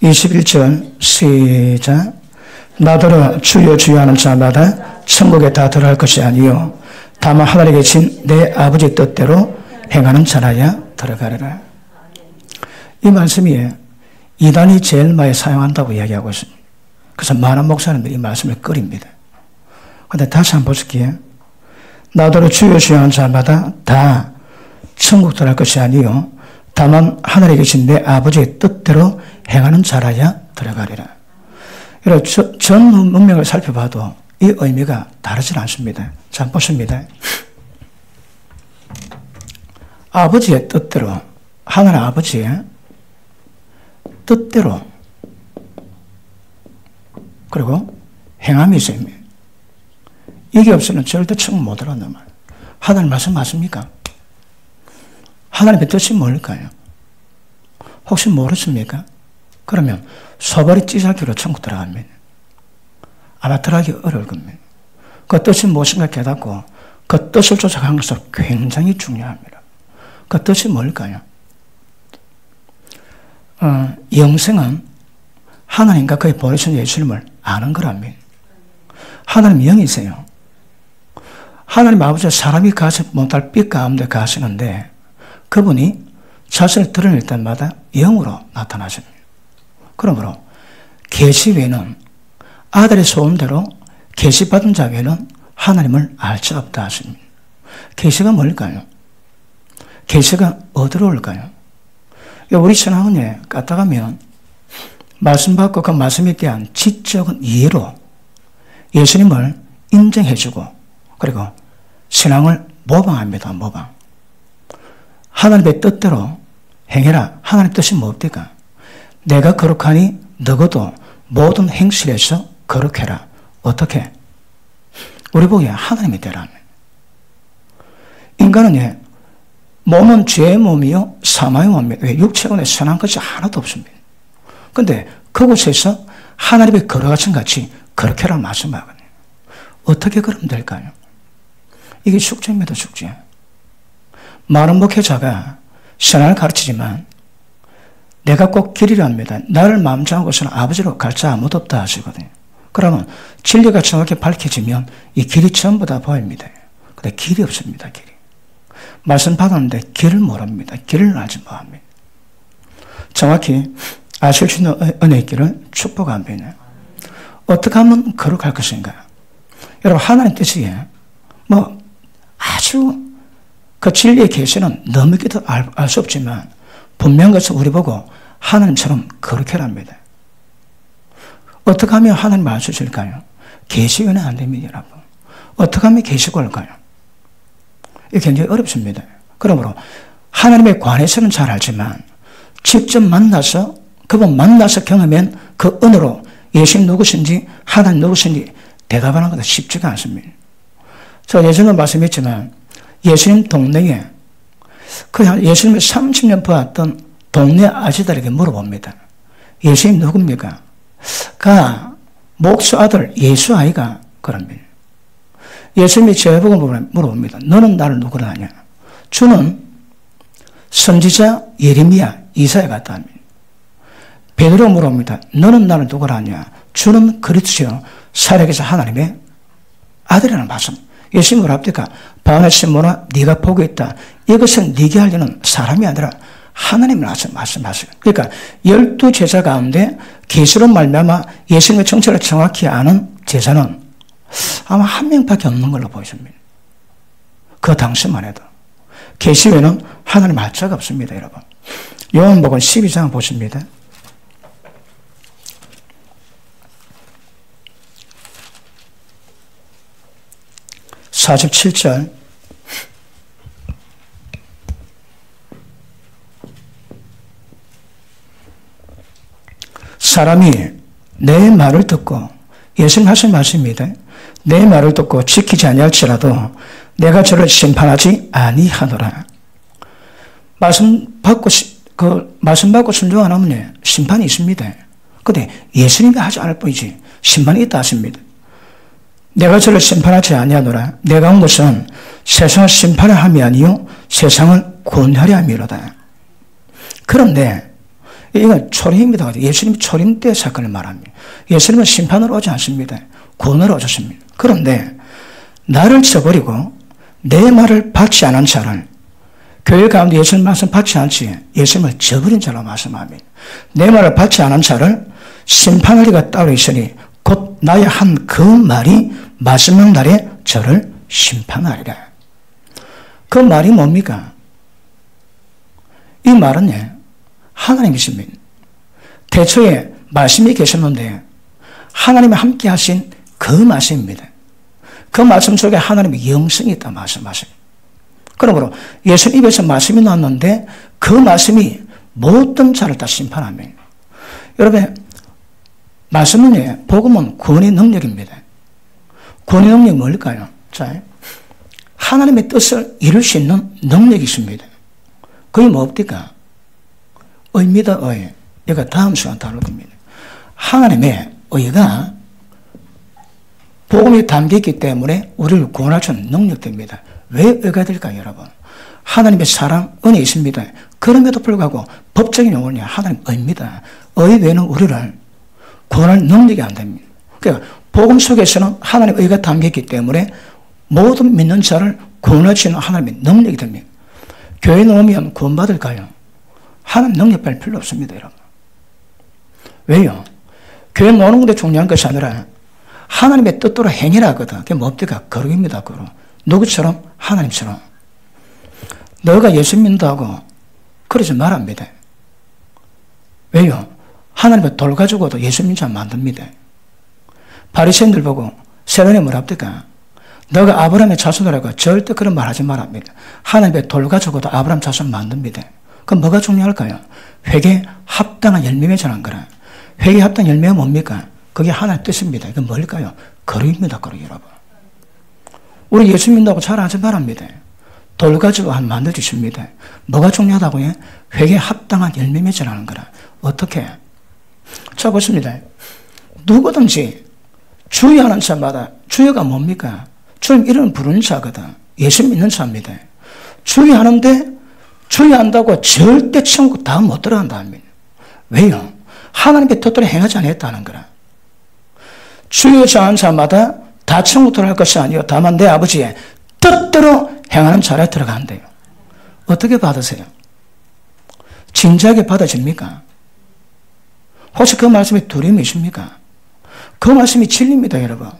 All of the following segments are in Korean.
21절 시작. 나더러 주여 주여 하는 자마다 천국에 다 들어갈 것이 아니요 다만 하늘에 계신 내 아버지 뜻대로 행하는 자라야 들어가리라. 이 말씀이 이단이 제일 많이 사용한다고 이야기하고 있습니다. 그래서 많은 목사님들이 이 말씀을 꺼립니다. 그런데 다시 한번 보실게요. 나더러 주여 주여 하는 자마다 다 천국 들어갈 것이 아니요 다만 하늘에 계신 내 아버지의 뜻대로 행하는 자라야 들어가리라. 여러분, 전 문명을 살펴봐도 이 의미가 다르지 않습니다. 자, 보십니다. 아버지의 뜻대로, 하늘 아버지의 뜻대로, 그리고 행함이 있어요. 이게 없으면 절대 천국 못 들어간단 말이에요. 하나님 말씀 맞습니까? 하나님의 뜻이 뭘까요? 혹시 모르십니까? 그러면 소발이 찌자기로 천국 들어갑니다. 아마 들어가기 어려울 겁니다. 그 뜻이 무엇인가 깨닫고 그 뜻을 쫓아가는 것은 굉장히 중요합니다. 그 뜻이 뭘까요? 영생은 하나님과 그의 보내신 예수님을 아는 거랍니다. 하나님 영이세요. 하나님 아버지가 사람이 가지 못할 빛 가운데 가시는데 그분이 자신을 드러낼 때마다 영으로 나타나십니다. 그러므로 계시 외에는 아들의 소원대로 계시받은 자 외에는 하나님을 알 수 없다 하십니다. 계시가 뭘까요? 계시가 어디로 올까요? 우리 신앙은 까딱하면 말씀 받고 그 말씀에 대한 지적인 이해로 예수님을 인정해주고 그리고 신앙을 모방합니다. 모방. 하나님의 뜻대로 행해라. 하나님의 뜻이 뭡니까? 내가 거룩하니 너희도 모든 행실에서 거룩해라. 어떻게? 우리 보기에 하나님이 되라면. 인간은 몸은 죄의 몸이요 사망의 몸이에요. 왜? 육체권에 선한 것이 하나도 없습니다. 그런데 그곳에서 하나님의 거룩하신 같이 거룩해라 말씀하거든요. 어떻게 그러면 될까요? 이게 숙제입니다. 숙제. 많은 목회자가 신앙을 가르치지만 내가 꼭 길이랍니다. 나를 마음 정한 곳은 아버지로 갈 자 아무도 없다 하시거든요. 그러면 진리가 정확히 밝혀지면 이 길이 전부 다 보입니다. 근데 길이 없습니다. 길이. 말씀 받았는데 길을 모릅니다. 길을 알지 못합니다. 정확히 아실 수 있는 은혜의 길을 축복합니다. 어떻게 하면 거룩할 것인가? 여러분 하나님 뜻이 아주 그 진리의 계시는 너무게도 알 수 없지만 분명한 것은 우리 보고 하나님처럼 거룩해랍니다. 어떻게 하면 하나님 알 수 있을까요? 계시는 안 됩니다, 여러분. 어떻게 하면 계시가 올까요? 이게 굉장히 어렵습니다. 그러므로 하나님에 관해서는 잘 알지만 직접 만나서 그분 만나서 경험한 그 은혜로 예수님 누구신지 하나님 누구신지 대답하는 것은 쉽지가 않습니다. 제가 예전에 말씀했지만 예수님 동네에 그냥 예수님을 30년 보았던 동네 아저씨들에게 물어봅니다. 예수님 누굽니까? 목수 아들 예수 아이가 그럽니다. 예수님이 저보고 물어봅니다. 너는 나를 누구로 하냐? 주는 선지자 예레미야 이사야 같다 합니다. 베드로 물어봅니다. 너는 나를 누구로 하냐? 주는 그리스도요 살아계신 하나님의 아들이라는 말씀. 예수님이 뭐랍니까? 바울의 시몬아 네가 보고 있다. 이것은 네게 하려는 사람이 아니라 하나님을 말씀하시고. 그러니까 12제자 가운데 계시로 말미암아 예수님의 정체를 정확히 아는 제자는 아마 한 명밖에 없는 걸로 보여집니다. 그 당시만 해도. 계시 외에는 하나님 알 자가 없습니다, 여러분. 요한복음 12장 보십니다. 47절. 사람이 내 말을 듣고, 예수님 하신 말씀입니다. 내 말을 듣고 지키지 아니할지라도 내가 저를 심판하지 아니하노라. 말씀 받고 순종 안 하면 심판이 있습니다. 그런데 예수님이 하지 않을 뿐이지 심판이 있다 하십니다. 내가 저를 심판하지 아니하노라. 내가 온 것은 세상을 심판하려 함이 아니요 세상을 구원하려 함이로다. 그런데 이건 초림입니다. 예수님이 초림 때 사건을 말합니다. 예수님은 심판으로 오지 않습니다. 구원으로 오셨습니다. 그런데 나를 저버리고 내 말을 받지 않은 자를, 교회 가운데 예수님 말씀 받지 않지 예수님을 저버린 자로 말씀합니다. 내 말을 받지 않은 자를 심판할 리가 따로 있으니 곧 나의 한 그 말이 마지막 날에 저를 심판하리라. 그 말이 뭡니까? 이 말은 하나님이십니다. 태초에 말씀이 계셨는데 하나님이 함께 하신 그 말씀입니다. 그 말씀 속에 하나님의 영성이 있다 말씀하십니다. 그러므로 예수 입에서 말씀이 나왔는데 그 말씀이 모든 자를 다 심판합니다. 여러분, 말씀은, 복음은 구원의 능력입니다. 구원의 능력이 뭘까요? 자, 하나님의 뜻을 이룰 수 있는 능력이 있습니다. 그게 뭡니까? 의입니다, 의. 이거 다음 시간 다룰 겁니다. 하나님의 의가 복음이 담겨있기 때문에 우리를 구원할 수 있는 능력입니다. 왜 의가 될까요, 여러분? 하나님의 사랑, 은혜 있습니다. 그럼에도 불구하고 법적인 용어는 하나님 의입니다. 의 외에는 우리를 구원할 능력이 안 됩니다. 그러니까 복음 속에서는 하나님의 의가 담겨있기 때문에 모든 믿는 자를 구원할 수 있는 하나님의 능력이 됩니다. 교회에 오면 구원받을까요? 하나님 능력 뺄 필요 없습니다, 여러분. 왜요? 교회 오는 것도 중요한 것이 아니라 하나님의 뜻대로 행위라 하거든. 그게 뭡니까? 거룩입니다, 거룩. 누구처럼? 하나님처럼. 너가 예수 믿는다고 그러지 말합니다. 왜요? 하나님의 돌 가지고도 예수 믿는 자 만듭니다. 바리새인들 보고 세례는 뭐랍니까? 너가 아브라함의 자손이라고 절대 그런 말 하지 말합니다. 하나님의 돌 가지고도 아브라함 자손 만듭니다. 그럼 뭐가 중요할까요? 회개에 합당한 열매 맺으라는 거라. 회개에 합당한 열매가 뭡니까? 그게 하나님의 뜻입니다. 이건 뭘까요? 거룩입니다, 거룩 여러분. 우리 예수 믿는다고 잘 하지 말합니다. 돌 가지고 한 만들어주십니다. 뭐가 중요하다고요? 회개에 합당한 열매 맺으라는 거라. 어떻게? 자, 보십니다. 누구든지 주의하는 자마다, 주의가 뭡니까? 주님 이름을 부르는 자거든. 예수 믿는 자입니다. 주의하는데 주의한다고 절대 천국 다 못 들어간답니다. 왜요? 하나님의 뜻대로 행하지 않았다는 거라. 주의하지 않은 자마다 다 천국 들어갈 것이 아니요 다만 내 아버지의 뜻대로 행하는 자에 들어간대요. 어떻게 받으세요? 진지하게 받아집니까? 혹시 그 말씀이 두려움이십니까? 그 말씀이 진리입니다, 여러분.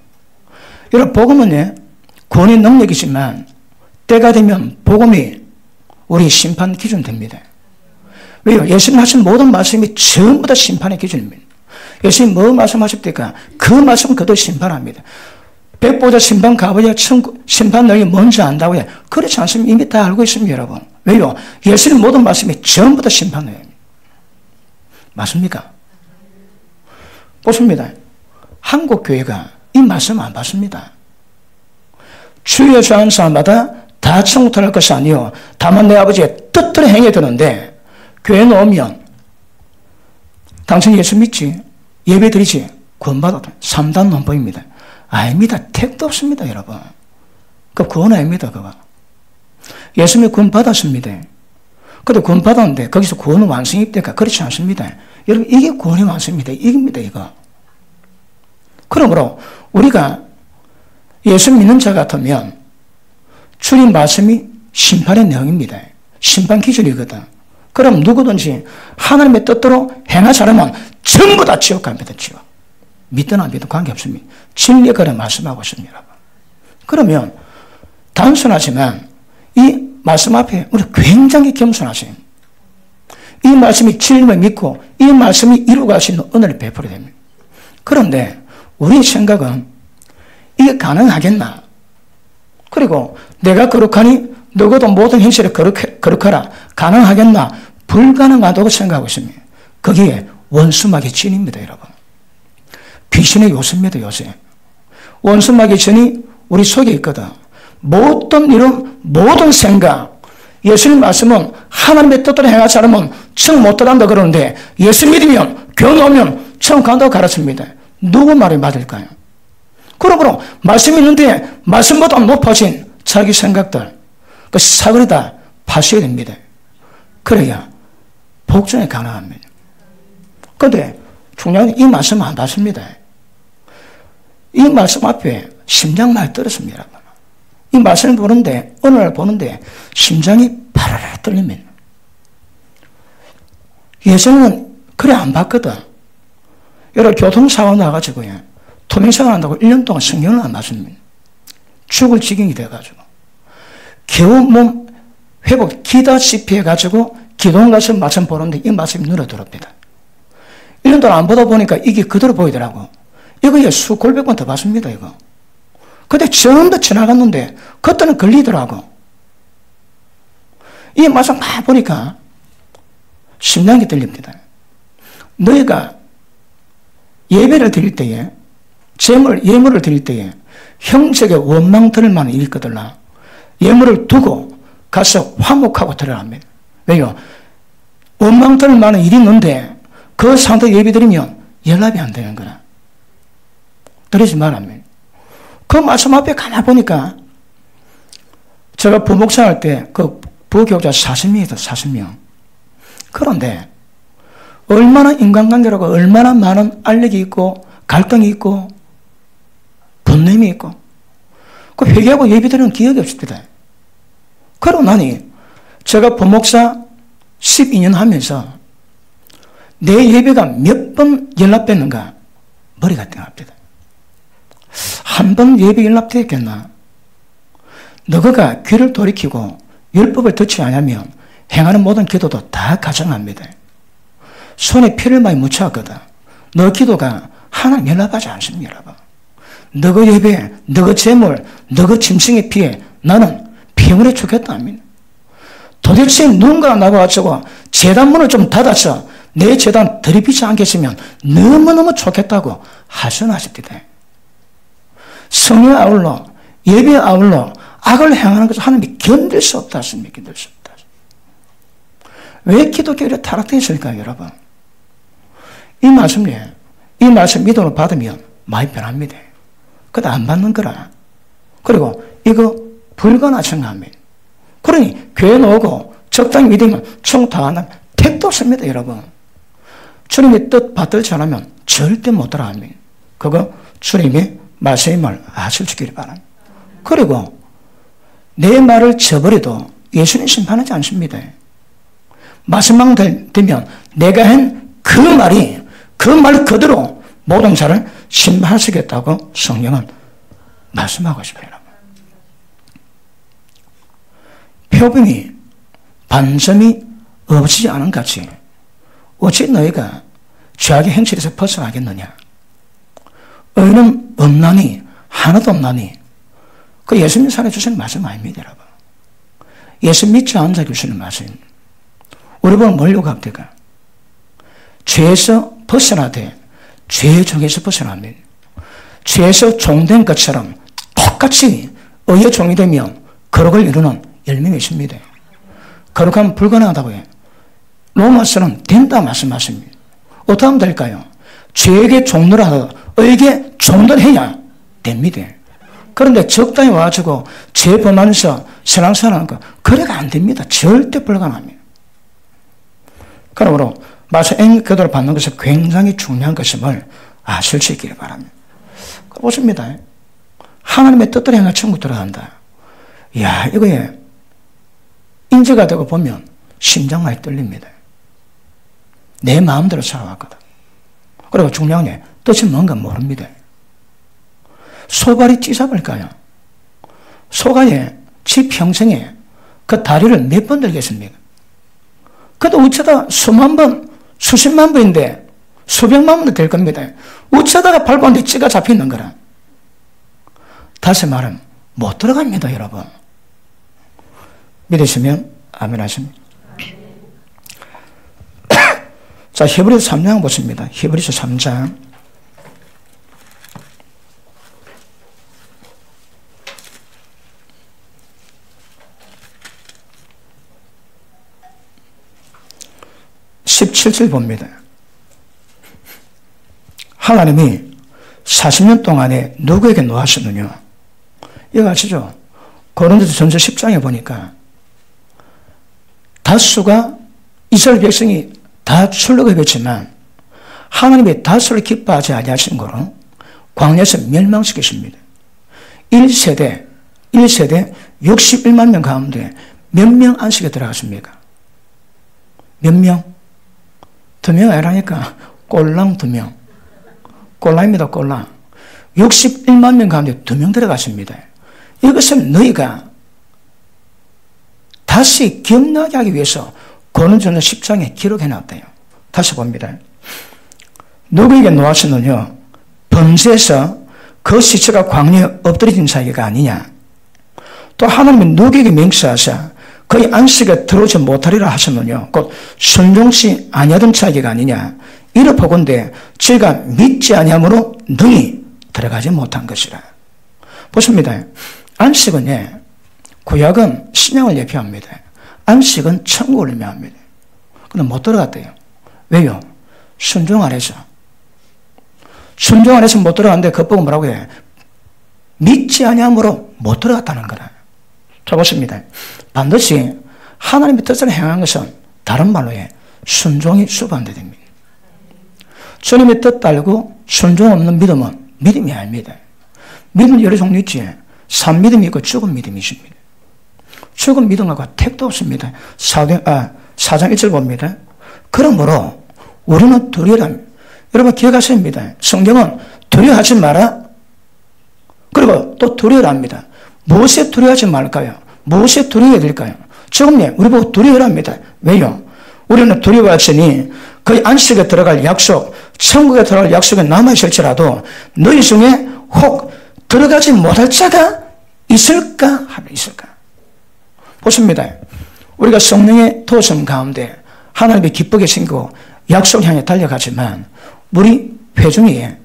여러분, 복음은 구원의 능력이지만 때가 되면 복음이 우리 심판 기준 됩니다. 왜요? 예수님 하신 모든 말씀이 전부 다 심판의 기준입니다. 예수님 뭐 말씀하십니까? 그 말씀은 그대로 심판합니다. 백보자 심판 가보자 심판 너희 뭔지 안다고요? 그렇지 않습니다. 이미 다 알고 있습니다, 여러분. 왜요? 예수님 모든 말씀이 전부 다 심판해요. 맞습니까? 보십니다. 한국 교회가 이 말씀 안 받습니다. 주여 주하는 사람마다 다 천국 들어갈 것이 아니요 다만 내 아버지의 뜻대로 행해야 되는데 교회에 오면 당신 예수 믿지? 예배 드리지? 구원받았다. 3단 논법입니다. 아닙니다. 택도 없습니다, 여러분. 그 구원 아닙니다, 그거. 예수님이 구원 받았습니다. 근데 구원 받았는데 거기서 구원은 완성이 될까? 그렇지 않습니다. 여러분, 이게 구원의 완성입니다. 이깁니다, 이거. 그러므로 우리가 예수 믿는 자 같으면 주님 말씀이 심판의 내용입니다. 심판 기준이거든. 그럼 누구든지 하나님의 뜻대로 행하지 않으면 전부 다 지옥 갑니다, 지옥. 믿든 안 믿든 관계없습니다. 진리에 그래 말씀하고 있습니다. 그러면 단순하지만 이 말씀 앞에 우리 굉장히 겸손하신 이 말씀이 진리를 믿고 이 말씀이 이루어갈 수 있는 은혜를 베풀어야 됩니다. 그런데 우리의 생각은 이게 가능하겠나? 그리고 내가 거룩하니 너희도 모든 행실에 거룩하라. 가능하겠나? 불가능하다고 생각하고 있습니다. 거기에 원수마귀의 진입니다, 여러분. 귀신의 요새입니다, 요새. 원수마귀의 진이 우리 속에 있거든. 모든 이름, 모든 생각, 예수님 말씀은 하나님의 뜻대로 행하지 않으면 천국 못 들어간다 그러는데 예수 믿으면 교회 오면 천국 간다고 가르칩니다. 누구 말이 맞을까요? 그러므로 말씀 있는데 말씀보다 높아진 자기 생각들, 그 사거리다 파셔야 됩니다. 그래야 복종이 가능합니다. 근데 중요한 이 말씀 안 받습니다. 이 말씀 앞에 심장 많이 떨었습니다. 이 말씀을 보는데, 어느 날 보는데, 심장이 파라라 떨립니다. 예전에는 그래 안 봤거든. 여러 교통사고 나가지고요. 투명사고 난다고 1년 동안 성경을 안 봤습니다. 죽을 지경이 돼가지고. 겨우 몸 회복, 기다시피 해가지고 기도원 가서 말씀 보는데 이 말씀이 눈에 들어옵니다. 1년 동안 안 보다 보니까 이게 그대로 보이더라고. 이거 수골백 번 더 봤습니다, 이거. 근데 전부 지나갔는데, 그때는 걸리더라고. 이 말씀 막 보니까 심장이 떨립니다. 너희가 예배를 드릴 때에, 예물을 드릴 때에 형제에게 원망 들을 만한 일이 있거든요. 예물을 두고 가서 화목하고 드려야 합니다. 왜요? 원망 들을 만한 일이 있는데 그 상태 예배 드리면 연락이 안 되는 거라. 드리지 말랍니다. 그 말씀 앞에 가만히 보니까 제가 부목사할 때 그 부교육자 40명이다, 40명. 그런데 얼마나 인간관계라고 얼마나 많은 알력이 있고 갈등이 있고 분냄이 있고 그 회개하고 예배드리는 기억이 없습니다. 그러고 나니 제가 부목사 12년 하면서 내 예배가 몇 번 연락됐는가 머리가 띵합니다. 한 번 예배 연락되었겠나? 너가 귀를 돌이키고 율법을 듣지 않으면 행하는 모든 기도도 다 가증합니다. 손에 피를 많이 묻혀왔거든. 너 기도가 하나님 연락하지 않습니다, 여러분. 너가 예배, 너가 재물, 너가 짐승의 피에 나는 평온에 죽겠다 합니다. 도대체 누군가 나와가지고 제단문을 좀 닫아서 내 제단 들이비지 않겠으면 너무너무 좋겠다고 하선하십니다. 성령 아울러, 예배 아울러 악을 행하는 것을 하나님이 견딜 수 없다 하십니다. 견딜 수 없다. 왜 기독교가 타락되어 있을까요, 여러분? 이 말씀 믿음으로 받으면 많이 변합니다. 그것도 안 받는 거라. 그리고 이거 불가능합니다. 그러니 교회 나오고 적당히 믿으면 천국 다 안하면 택도 없습니다, 여러분. 주님의 뜻 받들지 않으면 절대 못 따라합니다. 그거 주님의 말씀임을 아실지기를 바랍니다. 그리고 내 말을 저버려도 예수님 심판하지 않습니다. 마지막 되면 내가 한 그 말 그대로 모든 자를 심판하시겠다고 성령은 말씀하고 있습니다. 표범이 반점이 없지 않은 같이 어찌 너희가 죄악의 행실에서 벗어나겠느냐? 의는 없나니 하나도 없나니 그 예수님 살에 주시는 말씀 아닙니다, 여러분. 예수 믿지 않은 자에게 주시는 말씀. 우리 보면 뭘 요구합니까? 죄에서 벗어나되 죄의 종에서 벗어납니다. 죄에서 종된 것처럼 똑같이 의의 종이 되면 거룩을 이루는 열매가 있습니다. 거룩하면 불가능하다고 해요. 로마서는 된다 말씀하십니다. 어떻게 하면 될까요? 죄에게 종노라도 의에게 종노해야 됩니다. 그런데 적당히 와가지고 죄 범하면서 신앙생활하는 거 그래가 안 됩니다. 절대 불가능합니다. 그러므로 말씀 그대로 받는 것은 굉장히 중요한 것임을 아실 수 있기를 바랍니다. 보십니다. 하나님의 뜻대로 행할 천국 들어간다. 이야, 이거에 인지가 되고 보면 심장 많이 떨립니다. 내 마음대로 살아왔거든. 그리고 중요한 게 뜻이 뭔가 모릅니다. 소갈이 찢어버릴까요? 소가 지 평생에 그 다리를 몇 번 들겠습니까? 그래도 어쩌다 수만 번, 수십만 번인데 수백만 번도 될 겁니다. 어쩌다가 밟았는데 찌가 잡히는 거라. 다시 말하면 못 들어갑니다, 여러분. 믿으시면 아멘 하십니다. 자, 히브리서 3장 보십니다. 히브리서 3장. (17절) 봅니다. 하나님이 40년 동안에 누구에게 노하셨느냐? 이거 아시죠? 고린도전서 10장에 보니까 다수가 이스라엘 백성이 다 출애굽했지만 하나님의 다스를 기뻐하지 아니하신 거로 광야에서 멸망시키십니다. 1세대 61만 명 가운데 몇 명 안식에 들어갔습니까? 몇 명? 2명 아니라니까. 꼴랑 2명. 꼴랑입니다. 꼴랑. 61만 명 가운데 2명 들어갔습니다. 이것은 너희가 다시 기억나게 하기 위해서 고린도전서 10장에 기록해놨대요. 다시 봅니다. 누구에게 노아서는요, 번제에서 그 시체가 광야에 엎드려진 사이가 아니냐. 또 하나님은 누구에게 맹세하사 그의 안식에 들어오지 못하리라 하셨느냐. 곧 순종치 아니하던 자기가 아니냐. 이를 보건대 저희가 믿지 아니함으로 능히 들어가지 못한 것이라. 보십니다. 안식은 구약은 신약을 예표합니다. 안식은 천국을 의미합니다. 그런데 못 들어갔대요. 왜요? 순종 안 해서. 순종 안 해서 못 들어갔는데 그거 보고 뭐라고 해? 믿지 아니함으로 못 들어갔다는 거라. 자, 보십니다. 반드시 하나님의 뜻을 행한 것은 다른 말로 순종이 수반돼야 됩니다. 주님의 뜻 따르고 순종 없는 믿음은 믿음이 아닙니다. 믿음 여러 종류 있지. 산 믿음이 있고 죽은 믿음이 있습니다. 죽은 믿음하고 택도 없습니다. 4장 1절 봅니다. 그러므로 우리는 두려워합니다. 여러분 기억하셔야 합니다. 성경은 두려워하지 마라. 그리고 또 두려워합니다. 무엇에 두려워하지 말까요? 무엇에 두려워해야 될까요? 지금 우리 보고 두려워합니다. 왜요? 우리는 두려워하시니 그 안식에 들어갈 약속, 천국에 들어갈 약속에 남아있을지라도 너희 중에 혹 들어가지 못할 자가 있을까? 하면 있을까? 보십니다. 우리가 성령의 도성 가운데 하나님의 기쁘게 생기고 약속 향해 달려가지만 우리 회중에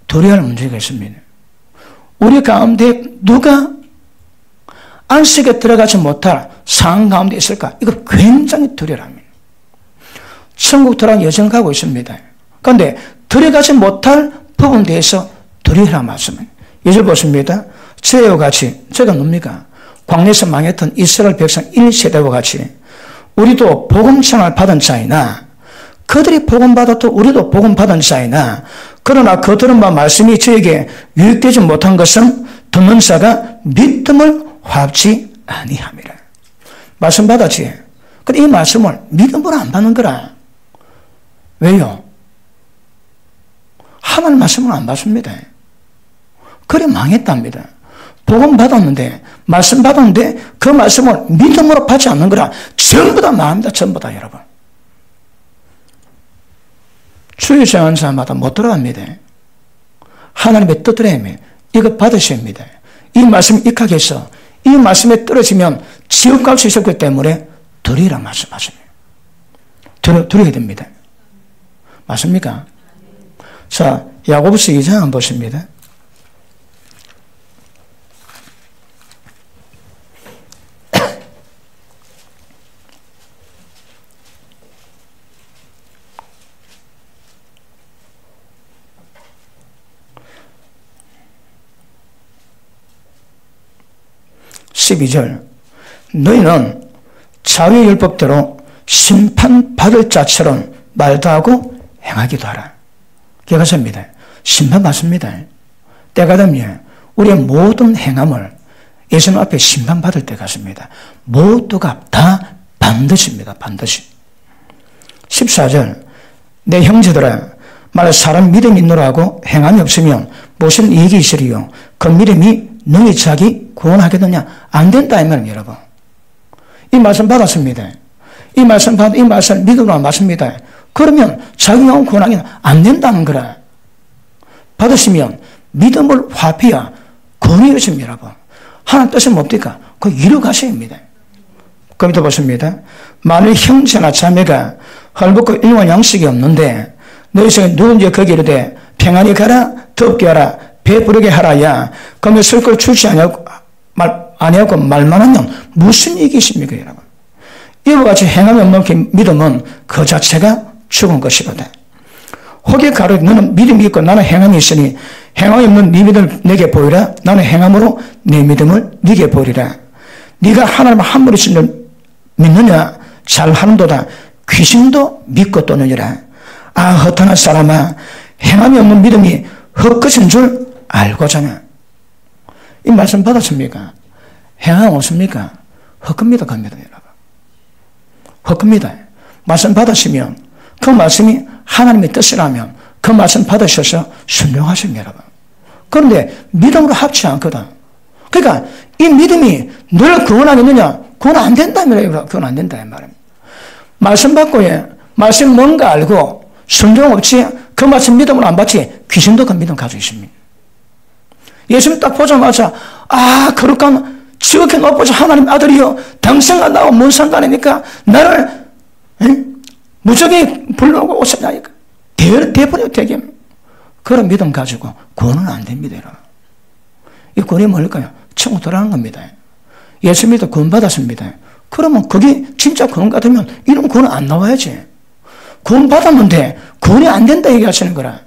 두려워할 문제가 있습니다. 우리 가운데 누가 안식에 들어가지 못할 상황 가운데 있을까? 이거 굉장히 두려워합니다. 천국 들어간 여정을 가고 있습니다. 그런데 들어가지 못할 부분에 대해서 두려워하라 말씀입니다. 예절 보십니다. 저희와 같이, 제가 뭡니까? 광야에서 망했던 이스라엘 백성 1세대와 같이 우리도 복음 청을 받은 자이나 그들이 복음 받았고 우리도 복음 받은 자이나 그러나 그 들은 바 말씀이 저에게 유익되지 못한 것은 듣는 자가 믿음을 화합지 아니함이라. 말씀 받았지. 근데 이 말씀을 믿음으로 안 받는 거라. 왜요? 하나님 말씀을 안 받습니다. 그래 망했답니다. 복음 받았는데 말씀 받았는데 그 말씀을 믿음으로 받지 않는 거라. 전부 다 망합니다. 전부 다 여러분. 주의 정한 사람마다 못 들어갑니다. 하나님의 뜻대로 하면 이거 받으셔야 합니다. 이 말씀 익하게 해서 이 말씀에 떨어지면 지옥 갈 수 있었기 때문에 두려우라 말씀하십니다. 두려워야 됩니다. 맞습니까? 자, 야고보서 2장 한번 보십니다. (12절) 너희는 자유의 율법대로 심판받을 자처럼 말도 하고 행하기도 하라. 기억하십니다. 심판받습니다. 때가 되면 우리의 모든 행함을 예수님 앞에 심판받을 때가 있습니다. 모두가 다 반드시입니다. 반드시. 14절 내 형제들아 만일 사람 믿음이 있노라 하고 행함이 없으면 무슨 이익이 있으리요. 그 믿음이 너희 자기 구원하겠느냐? 안 된다 이 말입니다. 여러분. 이 말씀 받았습니다. 이 말씀 믿음으로 맞습니다. 그러면 자기가 구원하기는 안 된다는 거라. 받으시면 믿음을 화합해야 구원이 이루어집니다. 여러분. 하나님 뜻은 뭡니까? 그거 이루어가셔야 합니다. 그 밑에 보십니다. 만일 형제나 자매가 헐벗고 일용할 양식이 없는데 너희 중에 누군지 거기 이르되 평안히 가라 덥게 하라 배부르게 하라야 그러면 쓸 걸 주지 아니하고 말만 하면 무슨 이익이 있습니까 여러분. 이와 같이 행함이 없는 믿음은 그 자체가 죽은 것이거든. 혹에 가로되 너는 믿음이 있고 나는 행함이 있으니 행함이 없는 네 믿음을 내게 보이라. 나는 행함으로 내 믿음을 네게 보이리라. 네가 하나님을 한 분이신 믿느냐? 잘하는도다. 귀신도 믿고 떠느니라. 아, 허탄한 사람아, 행함이 없는 믿음이 헛것인 줄 알고잖아. 이 말씀 받았습니까? 행함 없습니까? 헛겁니다, 겁니다, 여러분. 헛겁니다. 말씀 받으시면 그 말씀이 하나님의 뜻이라면 그 말씀 받으셔서 순종하십니다, 여러분. 그런데 믿음으로 합치 않거든. 그러니까 이 믿음이 늘 구원하겠느냐? 구원 안 된다며, 구원 안 된다, 이 말입니다. 말씀 받고, 말씀 뭔가 알고 순종 없이 그 말씀 믿음으로 안 받지 귀신도 그 믿음 가지고 있습니다. 예수님 딱 보자마자, 아, 그럴까? 지극히 높아서 하나님 아들이여, 당생과 나와 뭔 상관이니까 나를 무적이 불러오고 오셨냐니까. 대버려, 되게. 그런 믿음 가지고 구원은 안 됩니다, 여러분. 이 구원이 뭘까요? 천국 들어가는 겁니다. 예수 믿어 구원 받았습니다. 그러면 그게 진짜 구원 같으면 이런 구원 안 나와야지. 구원 받았면 돼. 구원이 안 된다 얘기하시는 거라.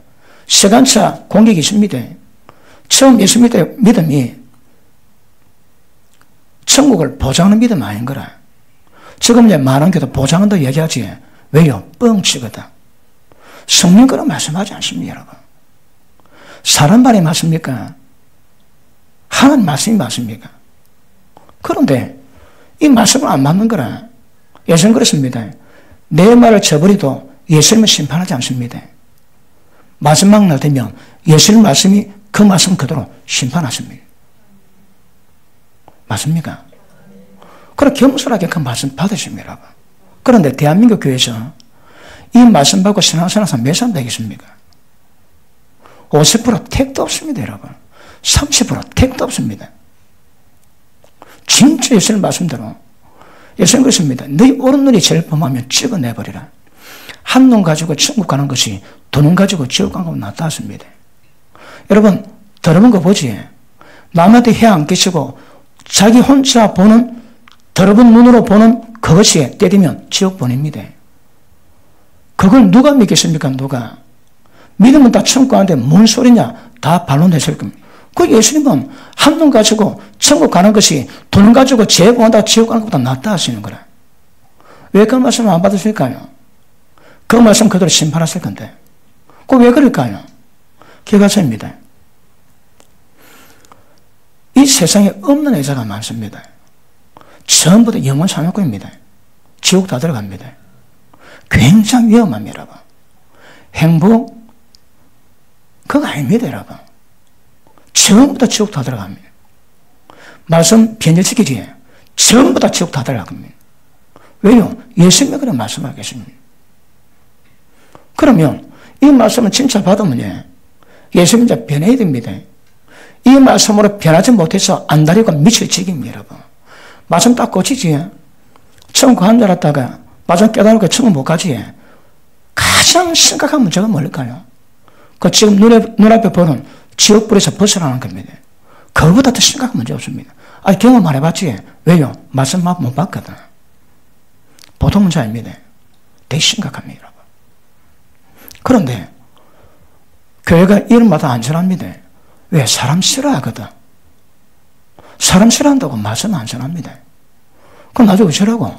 시간차 공격이 있습니다. 처음 예수 믿음이 천국을 보장하는 믿음 아닌 거라. 지금 이제 많은 교도 보장한다고 얘기하지. 왜요? 뻥치거든. 성령 거는 말씀하지 않습니다, 여러분. 사람 말이 맞습니까? 하나님 말씀이 맞습니까? 그런데 이 말씀은 안 맞는 거라. 예수는 그렇습니다. 내 말을 저버리도 예수님은 심판하지 않습니다. 마지막 날 되면 예수님 말씀이 그 말씀 그대로 심판하십니다. 맞습니까? 그럼 겸손하게 그 말씀 받으십니다. 그런데 대한민국 교회에서 이 말씀 받고 신앙생활 하는 몇 사람 되겠습니까? 50% 택도 없습니다, 여러분. 30% 택도 없습니다. 진짜 예수님 말씀대로. 예수님 그렇습니다. 너희 오른눈이 제일 범하면 찍어내버리라. 한 눈 가지고 천국 가는 것이 두 눈 가지고 지옥 가는 것보다 낫다 하십니다. 여러분, 더러운 거 보지? 남한테 해 안 끼치고 자기 혼자 보는, 더러운 눈으로 보는 그것이 때리면 지옥 보냅니다. 그걸 누가 믿겠습니까? 누가? 믿으면 다 천국 가는데 뭔 소리냐? 다 반론했을 겁니다. 그 예수님은 한 눈 가지고 천국 가는 것이 두 눈 가지고 죄 보는다 지옥 가는 것보다 낫다 하시는 거라. 왜 그 말씀을 안 받으실까요? 그 말씀 그대로 심판하실 건데. 그 왜 그럴까요? 기가차입니다. 이 세상에 없는 의자가 많습니다. 전부 다 영원 상여권입니다. 지옥 다 들어갑니다. 굉장히 위험합니다, 여러분. 행복, 그거 아닙니다, 여러분. 전부 다 지옥 다 들어갑니다. 말씀 변절시키지. 전부 다 지옥 다 들어갑니다. 왜요? 예수님이 그런 말씀하고 계십니다. 그러면 이 말씀을 진짜 받으면 예수님 이제 변해야 됩니다. 이 말씀으로 변하지 못해서 안달이고 미칠 지깁니다, 여러분. 말씀 딱 고치지. 천국 간 줄 알았다가 말씀 깨달고 천국 못 가지. 가장 심각한 문제가 뭘까요? 그 지금 눈앞에 보는 지옥불에서 벗어나는 겁니다. 그거보다 더 심각한 문제 없습니다. 아니, 경험 안 해봤지? 왜요? 말씀 못 봤거든. 보통 문제 아닙니다. 되게 심각합니다, 여러분. 그런데 교회가 이름마다 안전합니다. 왜? 사람 싫어하거든. 사람 싫어한다고 말씀 안전합니다. 그럼 나중에 어쩌라고?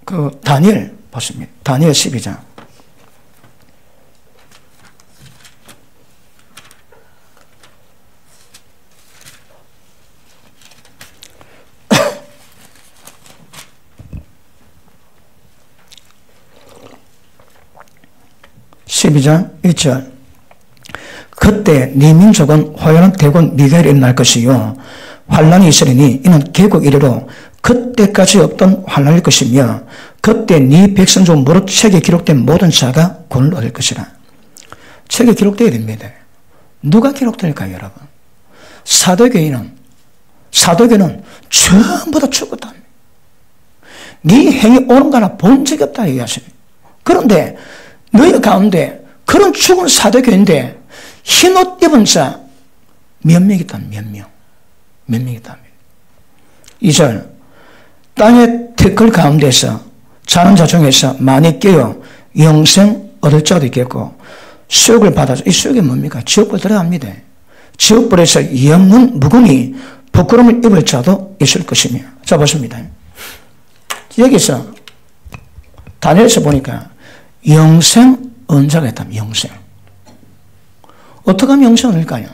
그 다니엘 보십니다. 다니엘 12장. (12장) 1절. 그때 네 민족은 호연한 대군 미가엘이 일어날 것이요 환난이 있으리니 이는 개국 이래로 그때까지 없던 환난일 것이며 그때 네 백성 중 무릇 책에 기록된 모든 자가 구원을 얻을 것이라. 책에 기록되어야 됩니다. 누가 기록될까요, 여러분? 사도교회는 전부 다 죽었다. 네 행위 옳은 거 하나 본 적이 없다 얘기하십니다. 그런데 너희 가운데 그런 죽은 사도교회인데 흰옷 입은 자 몇 명 있다, 몇 명 있다. 2절. 땅의 태클 가운데서 자는 자 중에서 많이 깨어 영생 얻을 자도 있겠고 수욕을 받아서, 이 수욕이 뭡니까? 지옥불 들어갑니다. 지옥불에서 영원 무궁히 부끄러움을 입을 자도 있을 것이며. 자, 보십니다. 여기서 다니엘서 보니까 영생 언자가 있다면 영생. 어떻게 하면 영생을 얻을까요?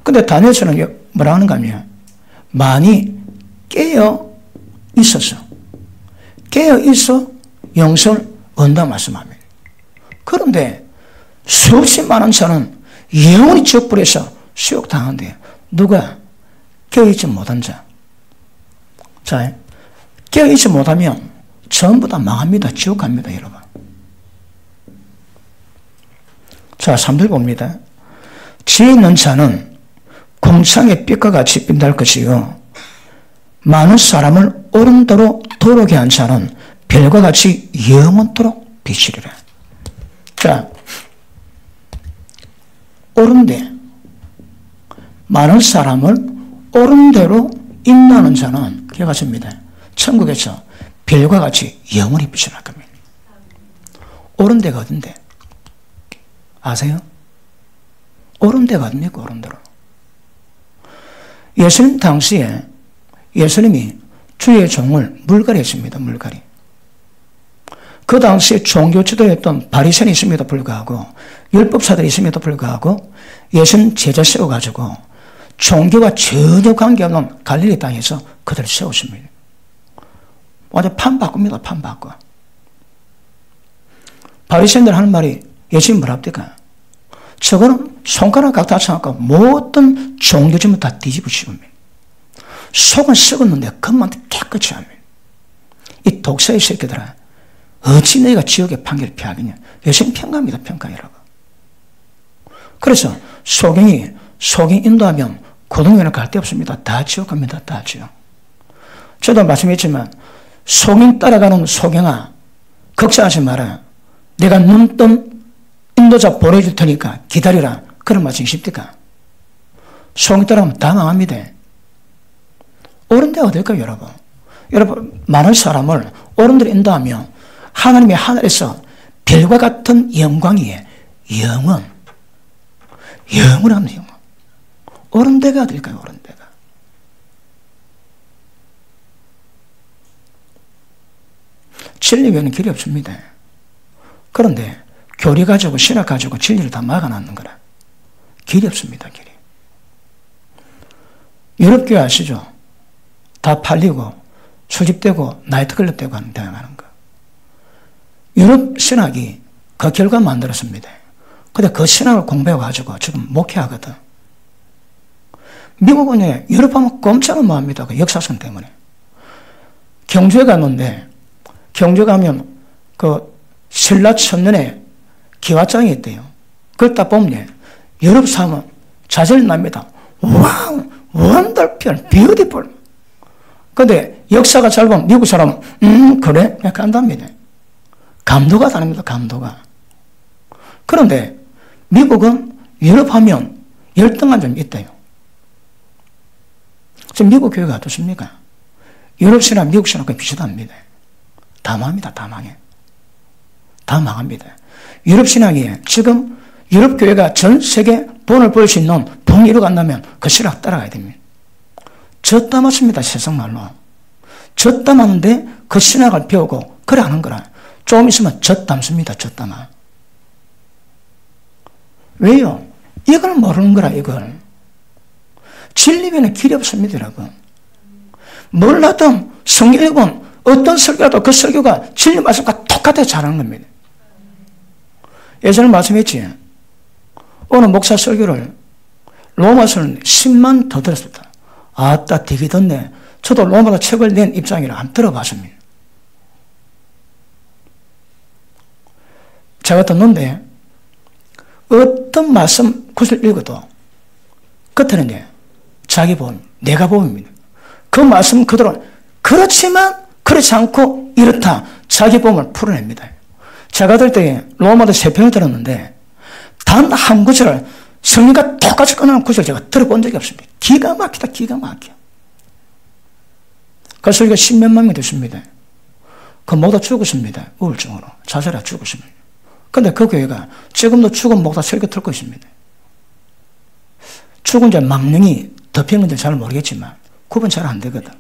근데 다니엘서는 뭐라 하는가 하면 많이 깨어 있어서 깨어 있어 영생을 얻는다 말씀합니다. 그런데 수없이 많은 자는 영원히 지옥불에서 수욕당하는데 누가 깨어있지 못한 자. 자, 깨어있지 못하면 전부 다 망합니다. 지옥 갑니다, 여러분. 자, 3절 봅니다. 지혜 있는 자는 궁창의 빛과 같이 빛날 것이요 많은 사람을 옳은 대로 도로게 한 자는 별과 같이 영원토록 비치리라. 자, 옳은 데 많은 사람을 옳은 대로 인도하는 자는 그와 같습니다. 천국에서 별과 같이 영원히 빛이 날 겁니다. 옳은 데가 어딘데? 아세요? 옳은 데가 어딥니까? 옳은 데로. 예수님 당시에 예수님이 주의 종을 물갈이 했습니다. 물갈이. 그 당시에 종교 지도였던 바리새인이 있음에도 불구하고 율법사들이 있음에도 불구하고 예수님 제자 세워가지고 종교와 전혀 관계없는 갈릴리 땅에서 그들을 세웠습니다. 완전 판 바꿉니다. 판 바꿔. 바리새인들 하는 말이 예수님 뭐랍니까? 저거는 손가락 갖다 쳐갖고 모든 종교점을 다 뒤집으시옵니다. 속은 썩었는데 겉만 깨끗이 합니다. 이 독사의 새끼들아, 어찌 너희가 지옥의 판결을 피하겠냐? 예수님 평가합니다. 평가 여러분. 그래서 소경 인도하면 고등학교는 갈 데 없습니다. 다 지옥 갑니다. 다 지옥. 저도 말씀했지만 소경 따라가는 소경아, 걱정하지 마라. 내가 눈뜬 인도자 보내줄 테니까 기다리라. 그런 말씀이 쉽니까? 소경 따라가면 다 망합니다. 옳은 데가 어딜까요, 여러분? 여러분, 많은 사람을 옳은 데로 인도하면 하나님의 하늘에서 별과 같은 영광이에 영원한 영원. 옳은 데가 어딜까요, 옳은 데가? 진리 외에는 길이 없습니다. 그런데 교리 가지고 신학 가지고 진리를 다 막아놨는 거라. 길이 없습니다, 길이. 유럽교회 아시죠? 다 팔리고 수집되고 나이트클럽 되고 하는 대응하는 거. 유럽 신학이 그 결과 만들었습니다. 근데 그 신학을 공부해가지고 지금 목회하거든. 미국은 유럽하면 꼼짝을 못합니다. 그 역사성 때문에. 경주에 갔는데 경주 가면 그 신라 천년에 기와장이 있대요. 그걸 딱 보면 유럽 사람은 좌절 납니다. 와우, 원더풀, 뷰티풀. 근데 역사가 짧으면 미국 사람은 그래? 그냥 간답니다. 감도가 다릅니다. 감도가. 그런데 미국은 유럽하면 열등한 점이 있대요. 지금 미국 교회가 어떻습니까? 유럽 신학, 미국 신학과 비슷합니다. 다 망합니다. 다 망해. 다 망합니다. 유럽 신학이 지금 유럽 교회가 전 세계 본을 볼 수 있는 본이 이루어간다면 그 신학 따라가야 됩니다. 젖다 맞습니다. 세상 말로. 젖다 맞는데 그 신학을 배우고 그래 하는 거라. 조금 있으면 젖담습니다. 젖담아. 왜요? 이걸 모르는 거라, 이걸. 진리 외에는 길이 없습니다, 여러분. 몰라도 성경 읽으면 어떤 설교라도 그 설교가 진리 말씀과 똑같아 잘하는 겁니다. 예전에 말씀했지. 어느 목사 설교를 로마서는 10만 더 들었습니다. 아따, 되게 듣네. 저도 로마서 책을 낸 입장이라 한번 들어봤습니다. 제가 듣는데 어떤 말씀 구절 읽어도 끝에는 이제 자기 보험, 내가 보험입니다. 그 말씀 그대로 그렇지만 그렇지 않고 이렇다. 자기 보험을 풀어냅니다. 제가 들 때 로마서 3편을 들었는데 단 한 구절 성경과 똑같이 끝나는 구절 제가 들어본 적이 없습니다. 기가 막히다. 기가 막혀. 그 설교가 10몇만 명이 됐습니다. 그 모두 죽었습니다. 우울증으로. 자살해 죽었습니다. 근데 그 교회가 지금도 죽은 목사 설교 듣고 있습니다. 죽은 자 망령이 덮인 건지 잘 모르겠지만 구분 잘 안 되거든.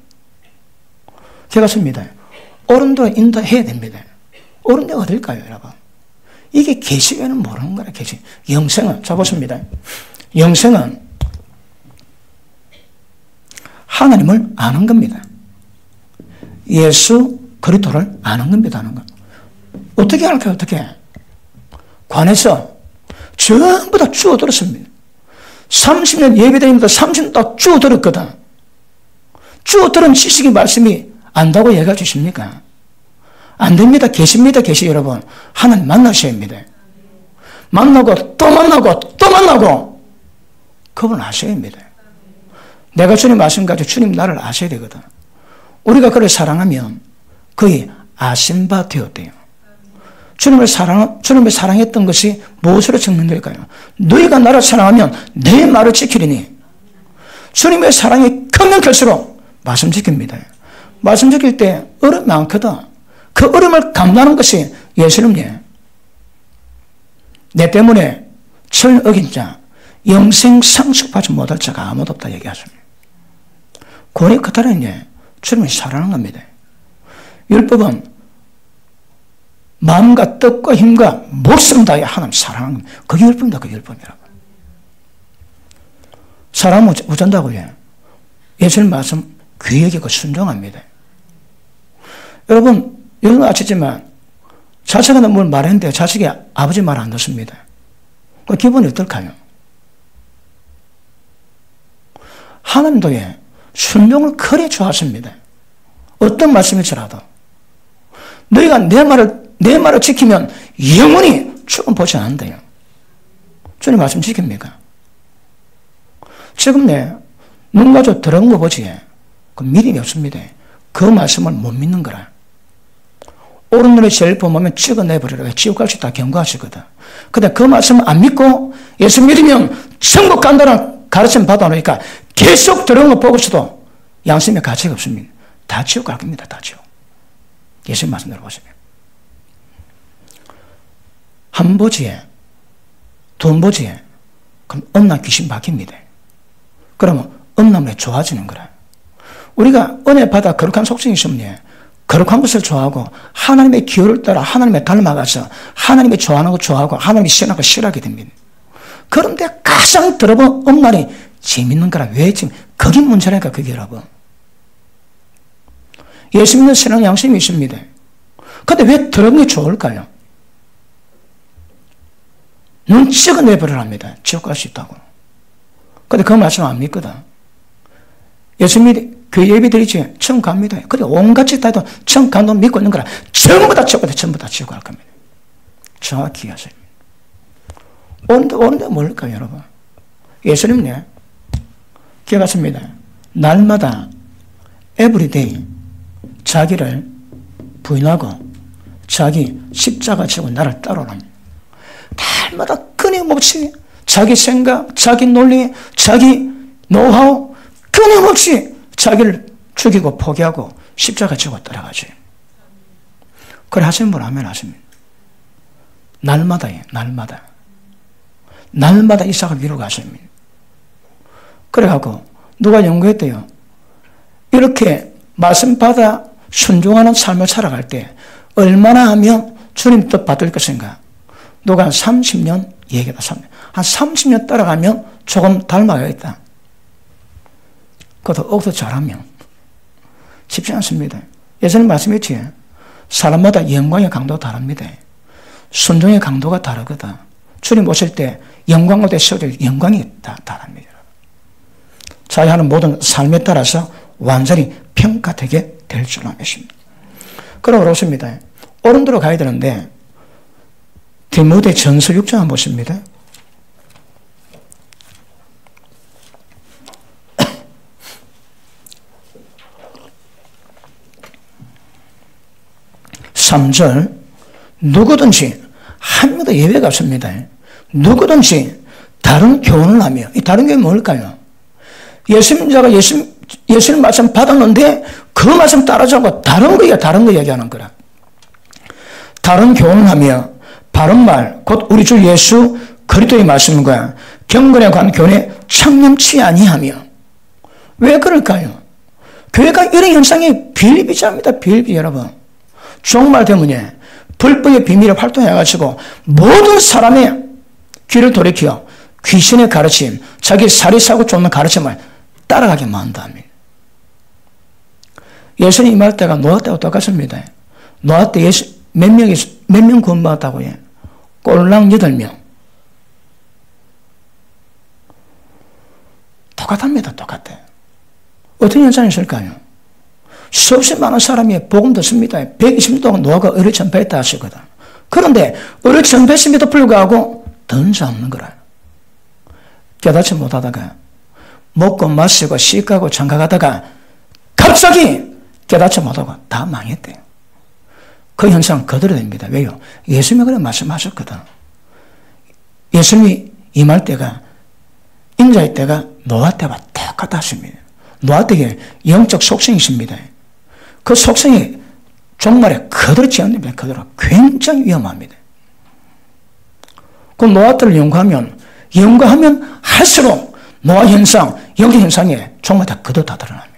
제가 씁니다. 옳은 대로 인도해야 됩니다. 옳은 데가 어딜까요, 여러분? 이게 계시에는 모르는 거라, 계시. 영생은, 자, 보십니다. 영생은 하나님을 아는 겁니다. 예수 그리스도를 아는 겁니다, 아는 거. 어떻게 할까요, 어떻게? 관에서 전부 다 주워들었습니다. 30년 예배드리면서 30년 다 주워들었거든. 주워들은 지식이 말씀이 안다고 얘기해 주십니까? 안 됩니다. 계십니다. 계시 여러분. 하나님 만나셔야 합니다. 만나고 또 만나고 또 만나고 그분 아셔야 합니다. 내가 주님 말씀 가지고 주님 나를 아셔야 되거든. 우리가 그를 사랑하면 거의 아신 바 되었대요. 주님을 사랑했던 것이 무엇으로 증명될까요? 너희가 나를 사랑하면 내 말을 지키리니. 주님의 사랑이 크면 클수록 말씀 지킵니다. 말씀 지킬 때 어려움이 많거든. 그 어려움을 감당하는 것이 예수님이에요. 내 때문에 철 어긴 자, 영생 상속받지 못할 자가 아무도 없다 얘기하십니다. 고리 그다는 게 주님을 사랑하는 겁니다. 율법은 마음과 뜻과 힘과 목숨 다해 하나님 사랑하는 겁니다. 그게 율법입니다. 그게 율법이라고. 사랑하면 어쩐다고요? 예수님 말씀 귀히 여기고 순종합니다. 여러분 아시지만 자식이 뭘 말했는데 자식이 아버지 말 안 듣습니다. 그 기분이 어떨까요? 하나님도 순종을 그리 좋아하십니다. 어떤 말씀일지라도 너희가 내 말을 지키면 영원히 죽음 보지 않는다요. 주님 말씀 지킵니까? 지금 눈 가지고 들어온 거 보지. 그 믿음이 없습니다. 그 말씀을 못 믿는 거라. 옳은 눈에 제일 보면 찍어내버리라. 지옥 갈 수 있다 경고하시거든. 근데 그 말씀을 안 믿고 예수 믿으면 천국 간다는 가르침 받아놓으니까 계속 들어온 거 보고서도 양심의 가치가 없습니다. 다 지옥 갈 겁니다. 다 지옥. 예수님 말씀 들어보시면. 한 보지에, 돈 보지에, 그럼 음란 귀신 박힙니다. 그러면 음란물이 좋아지는 거라. 우리가 은혜 받아 거룩한 속성이 있으면 거룩한 것을 좋아하고 하나님의 기호를 따라 하나님의 닮아가서 하나님이 좋아하는 거 좋아하고 하나님이 싫어하는 거 싫어하게 됩니다. 그런데 가장 들어본 음란이 재밌는 거라. 왜 지금 그게 문제라니까 그게 여러분. 예수 믿는 신앙 양심이 있습니다. 근데 왜 들어본 게 좋을까요? 눈 찍어내버리랍니다. 지옥 갈 수 있다고. 근데 그 말씀 안 믿거든. 예수 교회 예배 드리지 처음 갑니다. 근데 온갖 짓 다 해도 처음 간 놈 믿고 있는 거라. 전부 다 지옥 갈 겁니다. 정확히 하세요. 오는데 뭘까요, 여러분? 예수님은 기억하십니다. 날마다 에브리데이 자기를 부인하고 자기 십자가 지고 나를 따라오랍니다. 날마다 끊임없이 자기 생각, 자기 논리, 자기 노하우 끊임없이 자기를 죽이고 포기하고 십자가 지고 따라가지. 그래 하시는 분 아멘 하십니다. 날마다예요. 날마다 이삭을 위로 가십니다. 그래갖고 누가 연구했대요. 이렇게 말씀 받아 순종하는 삶을 살아갈 때 얼마나 하면 주님 뜻 받을 것인가. 누가 한 30년 얘기다. 한 30년 따라가면 조금 닮아야겠다. 그것도 억도 잘하면 쉽지 않습니다. 예전에 말씀했지. 사람마다 영광의 강도가 다릅니다. 순종의 강도가 다르거든. 주님 오실 때 영광을 되셔도 영광이 다릅니다. 자기 하는 모든 삶에 따라서 완전히 평가되게 될 줄로 믿습니다. 그럼 그렇습니다. 오른도로 가야 되는데 디모데 전서 6장 한번 보십니다. (3절) 누구든지 한 명도 예외가 없습니다. 누구든지 다른 교훈을 하며, 이 다른 교훈이 뭘까요? 예수님자가 예수님 말씀 받았는데 그 말씀 따라잡고 다른 거 얘기하는 거라. 다른 교훈을 하며 바른 말, 곧 우리 주 예수 그리스도의 말씀과 경건에 관한 교훈에 청렴치 아니하며. 왜 그럴까요? 교회가 이런 현상이 비일비재합니다. 비일비 여러분. 종말 때문에 불법의 비밀을 활동해가지고 모든 사람의 귀를 돌이켜 귀신의 가르침, 자기 사리사고 쫓는 가르침을 따라가게 만든다며. 예수님 임할 때가 노아 때와 똑같습니다. 노아 때 몇 명 구원받았다고요? 꼴랑 8명. 똑같답니다. 똑같아요. 어떤 현상이 있을까요? 수없이 많은 사람이 복음 듣습니다. 120년 동안 노아가 의를 전파했다 하시거든. 그런데 의를 전파했음에도 불구하고 던져 없는 거라. 깨닫지 못하다가 먹고 마시고 시가고 장가가다가 갑자기 깨닫지 못하고 다 망했대요. 그 현상 그대로 됩니다. 왜요? 예수님이 그래 말씀하셨거든. 예수님이 임할 때가 인자의 때가 노아 때와 똑같다 하십니다. 노아 때에 영적 속성이 있습니다. 그 속성이 종말에 그대로 지연됩니다. 그대로 굉장히 위험합니다. 그 노아 때를 연구하면 할수록 노아 현상, 영적 현상에 종말 다 그대로 다 드러납니다.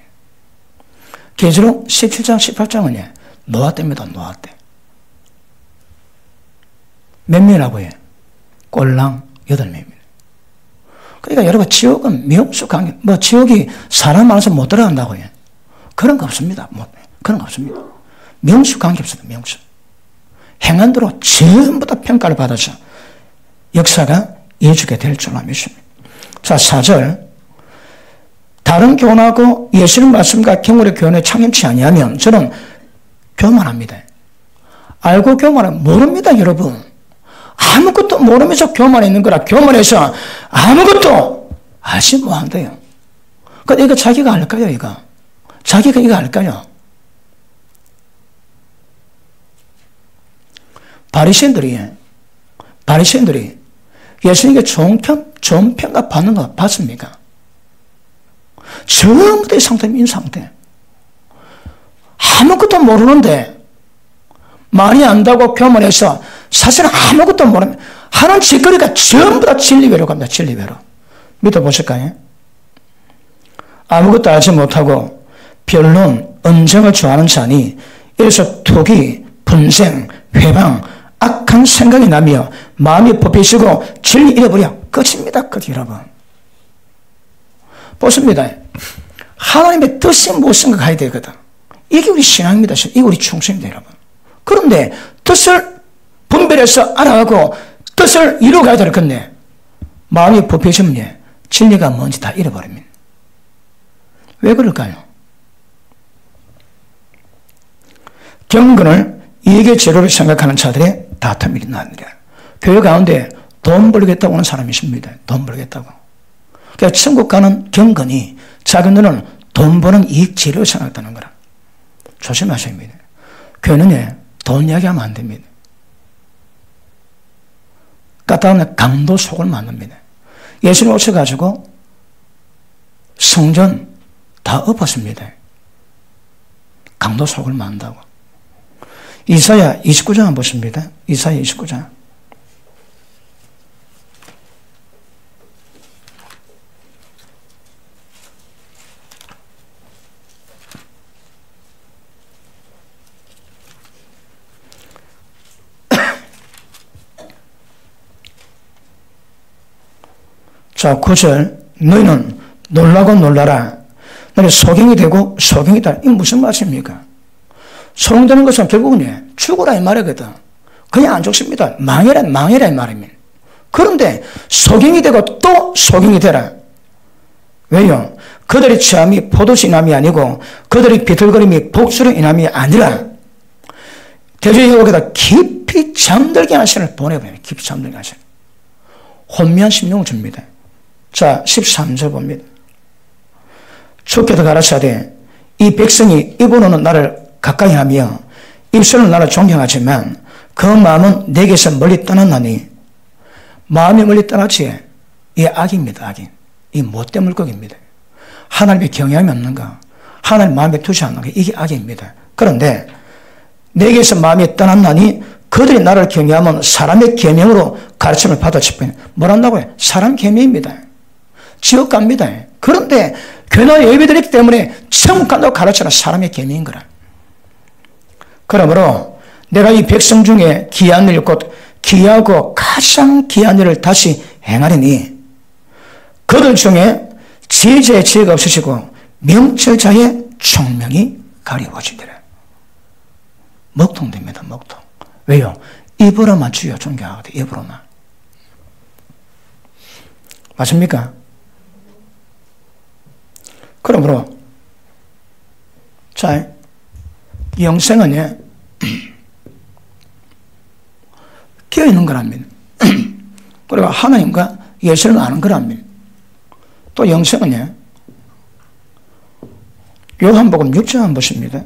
계시록 17장, 18장은 노아 때입니다. 노아 때. 몇 명이라고 해? 꼴랑 8명입니다. 그러니까 여러분, 지옥은 명숙한 게, 지옥이 사람 많아서 못 들어간다고 해. 그런 거 없습니다. 그런 거 없습니다. 명숙한 게 없습니다. 명숙. 행한대로 전부 다 평가를 받아서 역사가 이어지게 될 줄로 믿습니다. 자, 4절. 다른 교훈하고 예수님 말씀과 경울의 교훈에 참여치 아니하면 저는 교만합니다. 알고 교만은 모릅니다, 여러분. 아무것도 모르면서 교만해 있는 거라. 교만해서 아무것도 알지 못한대요. 그러니까 이거 자기가 알까요, 이거? 자기가 이거 알까요? 바리새인들이 예수님께 좋은 평가 받는 거 봤습니까? 전부 다 이 상태입니다. 이 상태. 아무것도 모르는데 많이 안다고 교만해서 사실은 아무것도 모르면 하는 짓거리가 전부 다 진리외로 갑니다. 진리외로. 믿어보실까요? 아무것도 알지 못하고 변론, 언쟁을 좋아하는 자니 이래서 투기, 분쟁, 회방, 악한 생각이 나며 마음이 뽑히시고 진리 잃어버려. 끝입니다. 끝, 여러분. 보십니다. 하나님의 뜻이 무엇인가 가야 되거든. 이게 우리 신앙입니다. 이게 우리 충성입니다, 여러분. 그런데 뜻을 분별해서 알아가고 뜻을 이루어가야 될 건데 마음이 뽑혀지면 진리가 뭔지 다 잃어버립니다. 왜 그럴까요? 경건을 이익의 재료로 생각하는 자들의 다툼이 일어납니다. 교회 가운데 돈 벌겠다고 하는 사람이 있습니다. 돈 벌겠다고. 그러니까 천국 가는 경건이 자기 눈은 돈 버는 이익 재료로 생각하는 거라. 조심하셔야 합니다. 교회는 돈 이야기하면 안 됩니다. 까딱하면 강도 속을 만듭니다. 예수님 오셔가지고 성전 다 엎었습니다. 강도 속을 만다고. 이사야 29장 한번 보십니다. 이사야 29장. 자, 9절. 너희는 놀라고 놀라라. 너희 소경이 되고 소경이다. 이게 무슨 말씀입니까? 소경되는 것은 결국은 죽으라 이 말이거든. 그냥 안 죽습니다. 망해라 이 말입니다. 그런데 소경이 되고 또 소경이 되라. 왜요? 그들의 취함이 포도주 인함이 아니고 그들의 비틀거림이 복수로 인함이 아니라 대주의 여호와께서 깊이 잠들게 하시는 보내버려요. 깊이 잠들게 하시는. 혼미한 심령을 줍니다. 자, 13절 봅니다. 주께서 가라사대 이 백성이 입으로는 나를 가까이 하며 입술은 나를 존경하지만 그 마음은 내게서 멀리 떠났나니. 마음이 멀리 떠났지. 이 악입니다. 악이. 이 못된 물고기입니다. 하나님의 경외함이 없는 거, 하나님 마음에 두지 않는 거, 이게 악입니다. 그런데 내게서 마음이 떠났나니 그들이 나를 경외하면 사람의 계명으로 가르침을 받았을 뿐. 뭘 한다고요? 사람 계명입니다. 지옥 갑니다. 그런데 교회나 예배드리기 때문에 천국 간다고 가르치는 사람의 계명인 거라. 그러므로 내가 이 백성 중에 기이한 일, 곧 기이하고 가장 기이한 일을 다시 행하리니 그들 중에 지혜자의 지혜가 없으시고 명철자의 총명이 가려워지더라. 먹통됩니다. 먹통. 왜요? 입으로만 주여 존경하거든. 입으로만. 맞습니까? 그러므로 자, 영생은 깨어있는 거랍니다. 그리고 하나님과 예수를 아는 거랍니다. 또 영생은 요한복음 6장 한번 보십니다.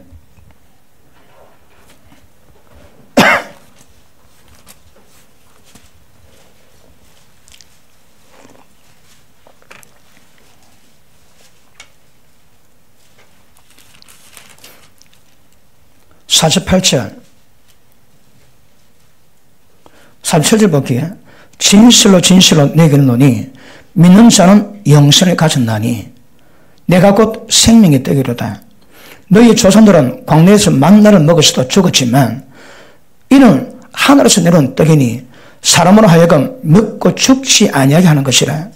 (48절) 보기에 진실로 진실로 내게 이르노니 믿는 자는 영생을 가졌나니 내가 곧 생명의 떡이로다. 너희 조상들은 광야에서 만나를 먹어서도 죽었지만 이는 하늘에서 내려온 떡이니 사람으로 하여금 먹고 죽지 아니하게 하는 것이라.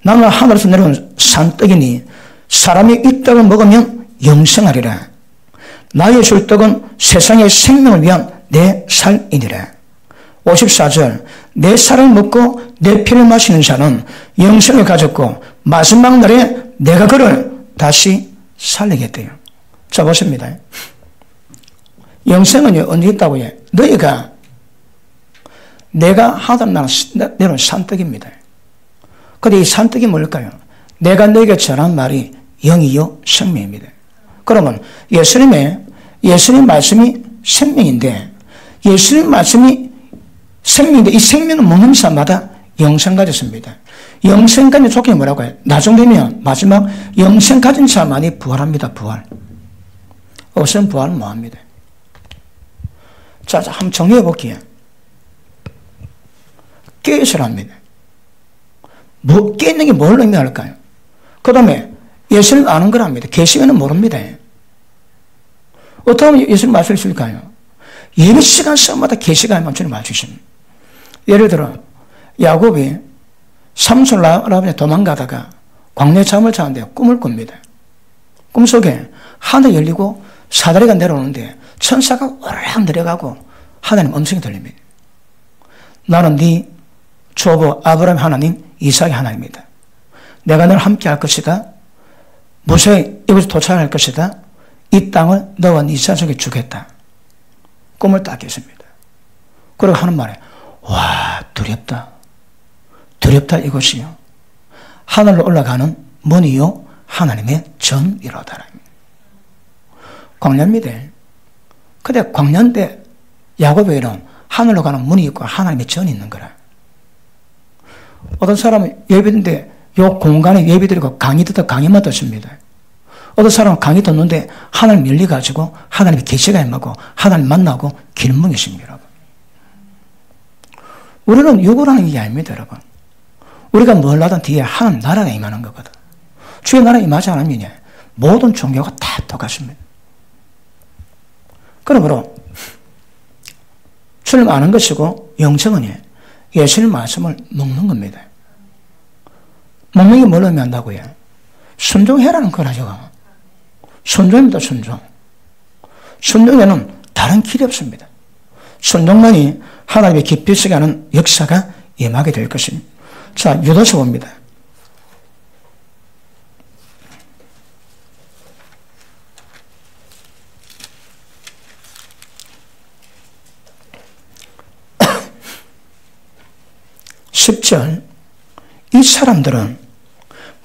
나는 하늘에서 내려온 산떡이니 사람이 이 떡을 먹으면 영생하리라. 나의 줄 떡은 세상의 생명을 위한 내 살이니라. 54절 내 살을 먹고 내 피를 마시는 자는 영생을 가졌고 마지막 날에 내가 그를 다시 살리겠대요. 자 보십니다. 영생은 언제 있다고 해? 너희가 내가 하늘에 내려온 산떡입니다. 근데 이 산떡이 뭘까요? 내가 너에게 전한 말이 영이요 생명입니다. 그러면 예수님 말씀이 생명인데 예수님 말씀이 생명인데 이 생명을 먹는 사람마다 영생 가졌습니다. 영생 가진 조건이 뭐라고 해요? 나중 되면 마지막 영생 가진 자만이 부활합니다. 부활. 없으면 부활은 뭐합니다. 자, 한번 정리해 볼게요. 깨어있으라 합니다. 깨있는 게 뭘 의미할까요? 그 다음에 예수님 아는 거랍니다. 계시면은 모릅니다. 어떻게 하면 예수님 말씀을 줄까요? 예배 시간 시간마다 계시가 주님 말씀이십니다. 예를 들어 야곱이 삼손 라반에 도망가다가 광야에 잠을 자는데 꿈을 꿉니다. 꿈속에 하늘이 열리고 사다리가 내려오는데 천사가 오르락 내려가고 하나님 음성이 들립니다. 나는 네 조부 아브라함 하나님, 이삭의 하나님이다. 내가 너를 함께 할 것이다. 무사히 이곳에 도착할 것이다. 이 땅을 너와 네 자손에게 주겠다. 꿈을 딱 깼습니다. 그리고 하는 말에 와 두렵다. 두렵다 이것이요. 하늘로 올라가는 문이요 하나님의 전이로다. 광야입니다. 근데 광야인데 야곱에게는 하늘로 가는 문이 있고 하나님의 전이 있는 거라. 어떤 사람은 예배인데 요 공간에 예배 드리고 강의 듣다 강의만 듣습니다. 어떤 사람은 강의 듣는데 하나님 밀려가지고 하나님의 계시가 임하고 하나님 만나고 길몽이 있습니다. 여러분. 우리는 욕을 하는 게 아닙니다. 여러분. 우리가 뭘 하든 뒤에 하나님 나라가 임하는 거거든. 주의 나라가 임하지 않으면 모든 종교가 다 똑같습니다. 그러므로 주님 아는 것이고 영성은 예수님 말씀을 먹는 겁니다. 먹는 게 뭘 의미한다고요? 순종해라는 거라죠. 순종입니다. 순종. 순종에는 다른 길이 없습니다. 순종만이 하나님의 깊이 있게 하는 역사가 임하게 될 것입니다. 자, 유다서 봅니다. (10절) 이 사람들은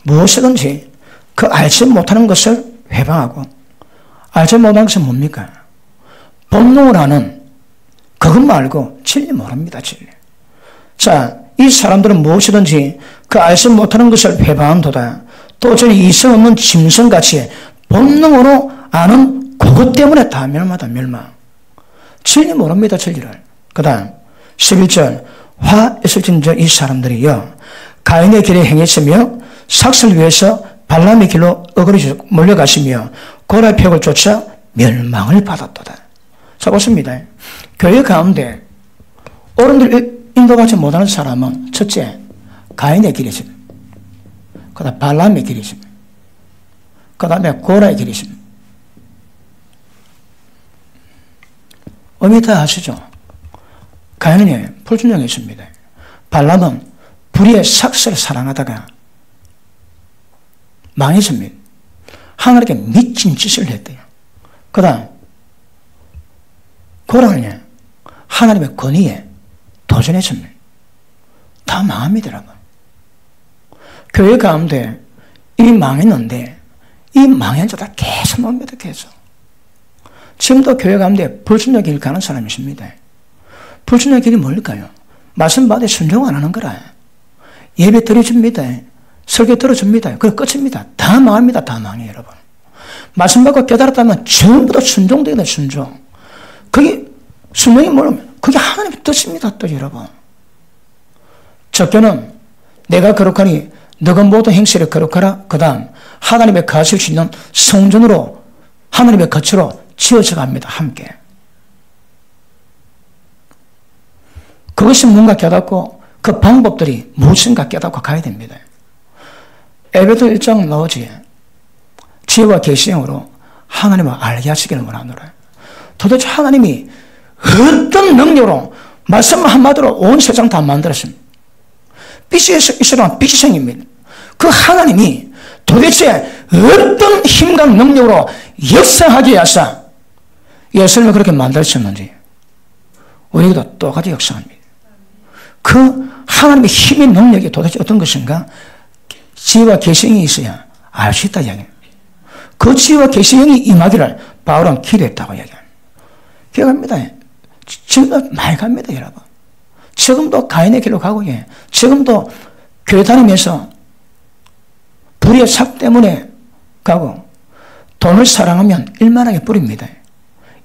무엇이든지 그 알지 못하는 것을 회방하고, 알지 못하는 것은 뭡니까? 본능을 하는 그것 말고 진리 모릅니다. 진리. 자, 이 사람들은 무엇이든지 그 알지 못하는 것을 회방한도다. 또 저는 이성 없는 짐승같이 본능으로 아는 그것 때문에 다 멸망하다. 멸망. 진리 모릅니다. 진리를. 그 다음 11절 화 있을진저 이 사람들이요 가인의 길에 행했으며 삭슬 위해서 발람의 길로 어그러져 몰려가시며 고라의 벽을 쫓아 멸망을 받았도다. 자, 보십니다. 교회 가운데 어른들 인도받지 못하는 사람은 첫째, 가인의 길이 있습니다. 그 다음 발람의 길이 있습니다. 그 다음에 고라의 길이 있습니다. 의미 다 아시죠? 가인은 불순종이 있습니다. 발람은 불의의 삭스를 사랑하다가 망했습니다. 하나님께 미친 짓을 했대요. 그 다음 고라는 하나님의 권위에 도전했습니다. 다 망합니다, 여러분. 교회 가운데 이미 망했는데 이 망한 자들 계속 놉니다, 계속. 지금도 교회 가운데 불순종 길 가는 사람이 있습니다. 불순종 길이 뭘까요? 말씀 받아 순종 안 하는 거라. 예배 드려줍니다. 설교 들어줍니다. 그래 끝입니다. 다 망합니다. 다 망해요, 여러분. 말씀 받고 깨달았다면 전부 다 순종되어야 돼, 순종. 그게 순종이 뭐냐면 그게 하나님의 뜻입니다, 뜻, 여러분. 적교는 내가 거룩하니 너가 모든 행실에 거룩하라. 그 다음 하나님의 거하실 수 있는 성전으로 하나님의 거처로 지어져 갑니다, 함께. 그것이 뭔가 깨닫고 그 방법들이 무엇인가 깨닫고 가야 됩니다. 에베소 1장 나오지. 지혜와 계시형으로 하나님을 알게 하시기를 원하노라. 도대체 하나님이 어떤 능력으로 말씀 한마디로 온 세상 다 만들었습니다. 빛이 있으란 빛이 생깁니다. 그 하나님이 도대체 어떤 힘과 능력으로 역사하게 하사 예수님을 그렇게 만드셨는지 우리도 똑같이 역사합니다. 그 하나님의 힘의 능력이 도대체 어떤 것인가? 지혜와 계시형이 있어야 알 수 있다 이야기합니다. 그 지혜와 계시형이 임하기를 바울은 기도했다고 이야기합니다. 기억합니다. 지금도 많이 갑니다, 여러분. 지금도 가인의 길로 가고, 지금도 교회 다니면서 불의의 삭 때문에 가고, 돈을 사랑하면 일만하게 뿌립니다.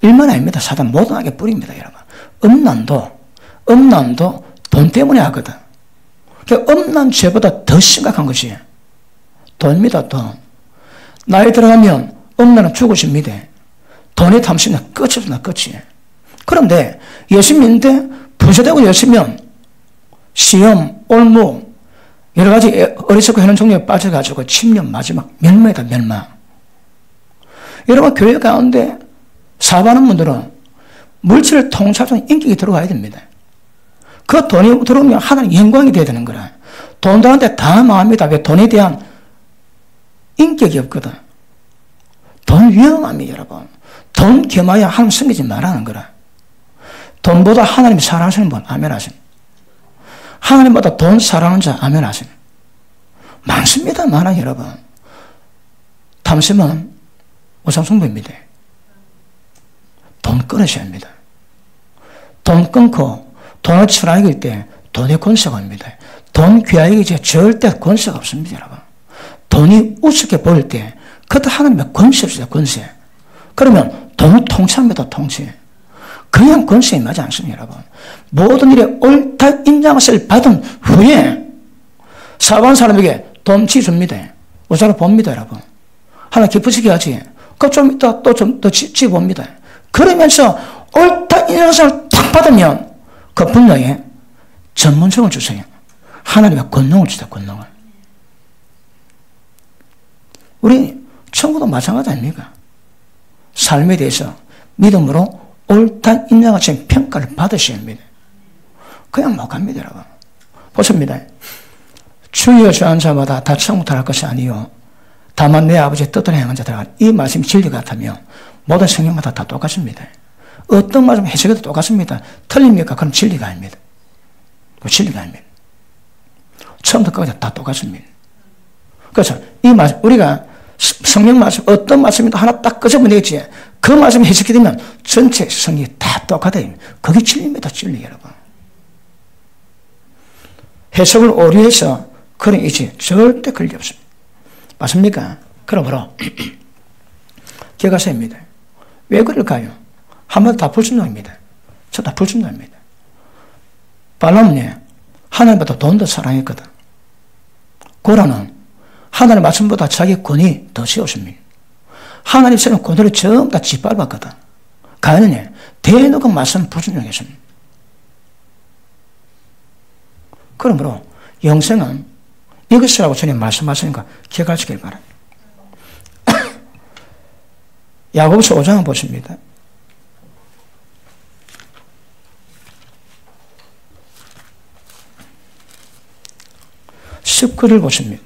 일만 아닙니다. 사단 모든하게 뿌립니다, 여러분. 음란도 돈 때문에 하거든. 음란 죄보다 더 심각한 것이 돈입니다, 돈. 나이 들어가면 음란은 죽으십니다. 돈의 탐심은 끝이 없습니다, 끝이. 그런데 예수 믿는데 부자되고 예수면 시험, 올무, 여러 가지 어리석고 하는 종류에 빠져가지고 침년 마지막 멸망이다, 멸망. 여러분, 교회 가운데 사업하는 분들은 물질을 통찰하는 인격이 들어가야 됩니다. 그 돈이 들어오면 하나님 영광이 되어야 되는 거라. 돈 들한테 다 망합니다. 왜? 돈에 대한 인격이 없거든. 돈 위험합니다, 여러분. 돈 겸하여 하나님 섬기지 말라는 거라. 돈보다 하나님 사랑하시는 분, 아멘 하세요. 하나님보다 돈 사랑하는 자, 아멘 하세요. 많습니다, 많아, 여러분. 탐심은 우상숭배입니다. 돈 끊으셔야 합니다. 돈 끊고 돈을 추락일 때 돈의 권세가 옵니다. 돈 귀하게 이제 절대 권세가 없습니다, 여러분. 돈이 우습게 보일 때 그때 하나님의 권세 없어요, 권세. 그러면 돈을 통치합니다, 통치. 그냥 권세에 맞지 않습니다, 여러분. 모든 일에 옳다 인정을 받은 후에 사업하는 사람에게 돈 지줍니다. 우사를 봅니다, 여러분. 하나 기쁘시게 하지. 그 좀 이따 또 좀 더 지봅니다. 그러면서 옳다 인정을 탁 받으면 그 분야에 전문성을 주세요. 하나님의 권능을 주세요, 권능을. 우리 청구도 마찬가지 아닙니까? 삶에 대해서 믿음으로 옳다 인정하신 평가를 받으셔야 합니다. 그냥 못 갑니다, 여러분. 보십니다. 주여 주한 자마다 다 천국 들어갈 것이 아니요 다만 내 아버지의 뜻을 행한 자들아. 이 말씀이 진리 같다면 모든 성경마다 다 똑같습니다. 어떤 말씀 해석해도 똑같습니다. 틀립니까? 그럼 진리가 아닙니다. 진리가 아닙니다. 처음부터 끝까지 다 똑같습니다. 그래서 이 말씀, 우리가 성경 말씀, 어떤 말씀이든 하나 딱 끄집어내지, 그 말씀 해석이 되면 전체 성경이 다 똑같아요. 그게 진리입니다, 진리, 여러분. 해석을 오류해서 그런 이치 절대 걸리 없습니다. 맞습니까? 그러므로 기억하셔야 합니다. 왜 그럴까요? 한마디 다 불순종입니다. 저 다 불순종입니다. 발람은 하나님보다 돈도 사랑했거든. 고라는 하나님 말씀보다 자기 권위 더 세웠습니다. 하나님 세운 권위를 전부 다 짓밟았거든. 가인은 대놓고 말씀 불순종했습니다. 그러므로 영생은 이것이라고 주님 말씀하시니까 기억하시길 바랍니다. 야고보서 5장을 보십니다. 19절 보십니다.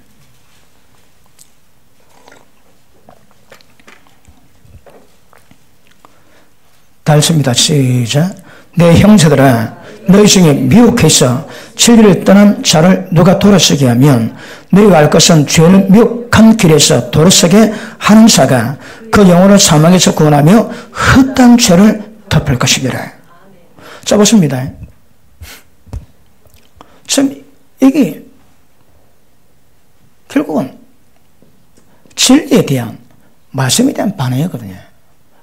다 읽습니다. 시작. 내 형제들아, 너희 중에 미혹해서 진리를 떠난 자를 누가 돌아서게 하면 너희가 알 것은 죄를 미혹한 길에서 돌아서게 하는 자가 그 영혼을 사망에서 구원하며 헛된 죄를 덮을 것이니라. 자, 보십니다. 참 이게 결국은 진리에 대한 말씀에 대한 반응이거든요.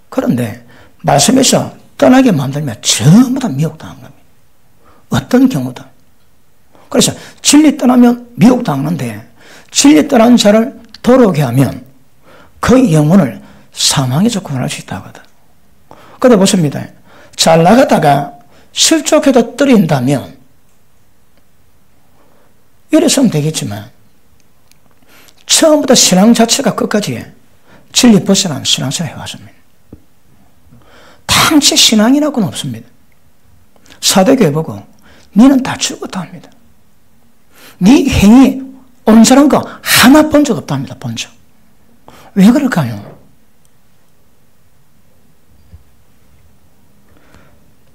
그런데 말씀에서 떠나게 만들면 전부 다 미혹당한 겁니다. 어떤 경우든. 그래서 진리 떠나면 미혹당하는데 진리 떠난 자를 돌아오게 하면 그 영혼을 사망에서 구원할 수 있다고 하거든. 그런데 보십니다. 잘 나가다가 실족해도 떨어진다면 이래서는 되겠지만 처음부터 신앙 자체가 끝까지 진리 벗어난 신앙생활을 해왔습니다. 당시 신앙이라고는 없습니다. 사도교회 보고 니는 다 죽었다 합니다. 네 행위 온전한 거 하나 본 적 없다 합니다. 본 적. 왜 그럴까요?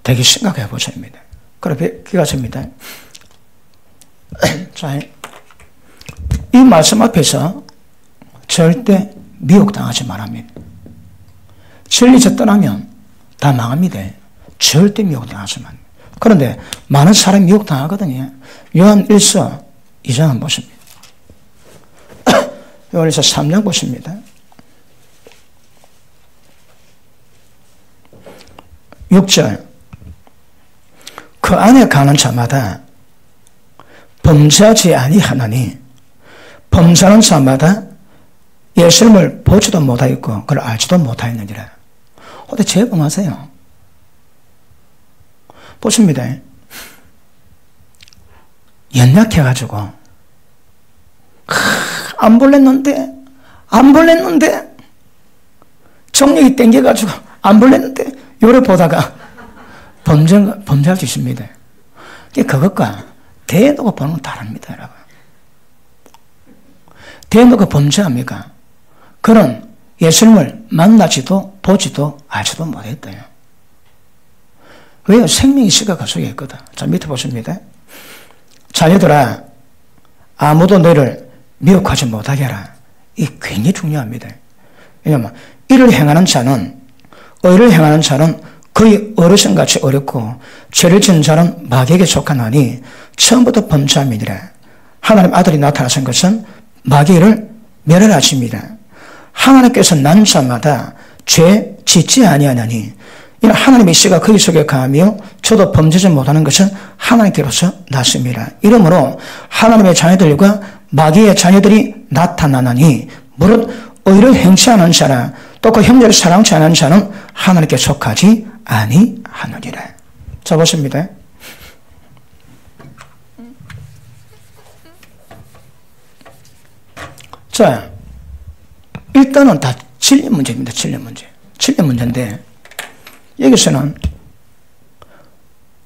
되게 심각해 보십니다. 그래 기가십니다. 자, 이 말씀 앞에서 절대 미혹당하지 말합니다. 진리에서 떠나면 다 망합니다. 절대 미혹당하지 말합니다. 그런데 많은 사람이 미혹당하거든요. 요한 1서 2장 보십니다. 요한 1서 3장 보십니다. 6절. 그 안에 가는 자마다 범죄하지 아니하나니 범죄하는 자마다 예수님을 보지도 못하였고 그를 알지도 못하였느니라. 어때 재범하세요? 보십니다. 연약해가지고 안 볼랬는데 정력이 땡겨가지고 안 볼랬는데 요를 보다가 범죄할 수 있습니다. 그것과 대놓고 보는 건 다릅니다, 여러분. 대놓고 범죄합니까? 그는 예수님을 만나지도 보지도 알지도 못했대요. 왜요? 생명이 시가 그 속에 있거든. 자, 밑에 보십니다. 자녀들아, 아무도 너를 미혹하지 못하게 하라. 이게 굉장히 중요합니다. 왜냐하면 의를 행하는 자는 거의 어르신같이 어렵고 죄를 지은 자는 마귀에게 속하나니 처음부터 범죄함이니라. 하나님 아들이 나타나신 것은 마귀를 멸하심이라. 하나님께서 난 자마다 죄 짓지 아니하나니 이는 하나님의 씨가 그의 속에 가하며 저도 범죄지 못하는 것은 하나님께로서 났습니다. 이러므로 하나님의 자녀들과 마귀의 자녀들이 나타나나니 무릇 의를 행치 않은 자나 또 그 형제를 사랑치 않은 자는 하나님께 속하지 아니하느니라. 자, 보십니다. 자, 일단은 다 진리 문제입니다. 진리 문제인데 여기서는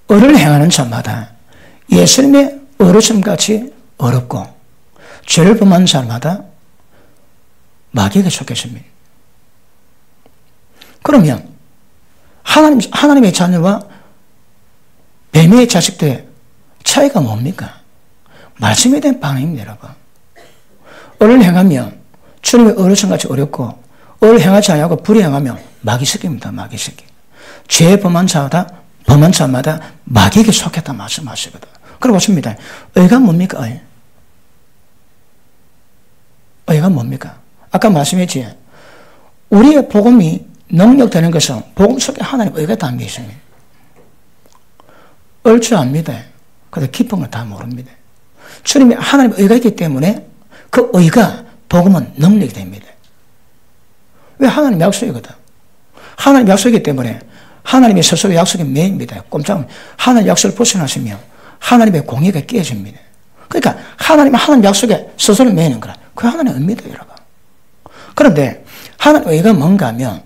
의를 행하는 자마다 예수님의 어르심같이 어렵고 죄를 범한 자마다 마귀에게 속했습니다. 그러면 하나님의 자녀와 뱀의 자식들의 차이가 뭡니까? 말씀에 대한 반응입니다, 여러분. 의를 행하면 주님의 어르신같이 어렵고 의를 행하지 않고 불의 행하면 마귀새끼입니다. 마귀새끼. 죄 범한 자마다 마귀에게 속했다 말씀하시거든. 그럼 보십니다. 의가 뭡니까? 의가 뭡니까? 아까 말씀했지. 우리의 복음이 능력되는 것은 복음 속에 하나님의 의가 담겨 있습니다. 을 줄 압니다. 그런데 깊은 걸 다 모릅니다. 주님이 하나님의 의가 있기 때문에 그 의가 복음은 능력이 됩니다. 왜? 하나님 약속이거든. 하나님 약속이기 때문에 하나님의 스스로 약속의 매입니다. 꼼짝 하나님 약속을 벗어나시면 하나님의 공의가 깨집니다. 그러니까 하나님 약속에 스스로 매이는 거라. 그 하나님의 의미다, 여러분. 그런데 하나님의 의가 뭔가 하면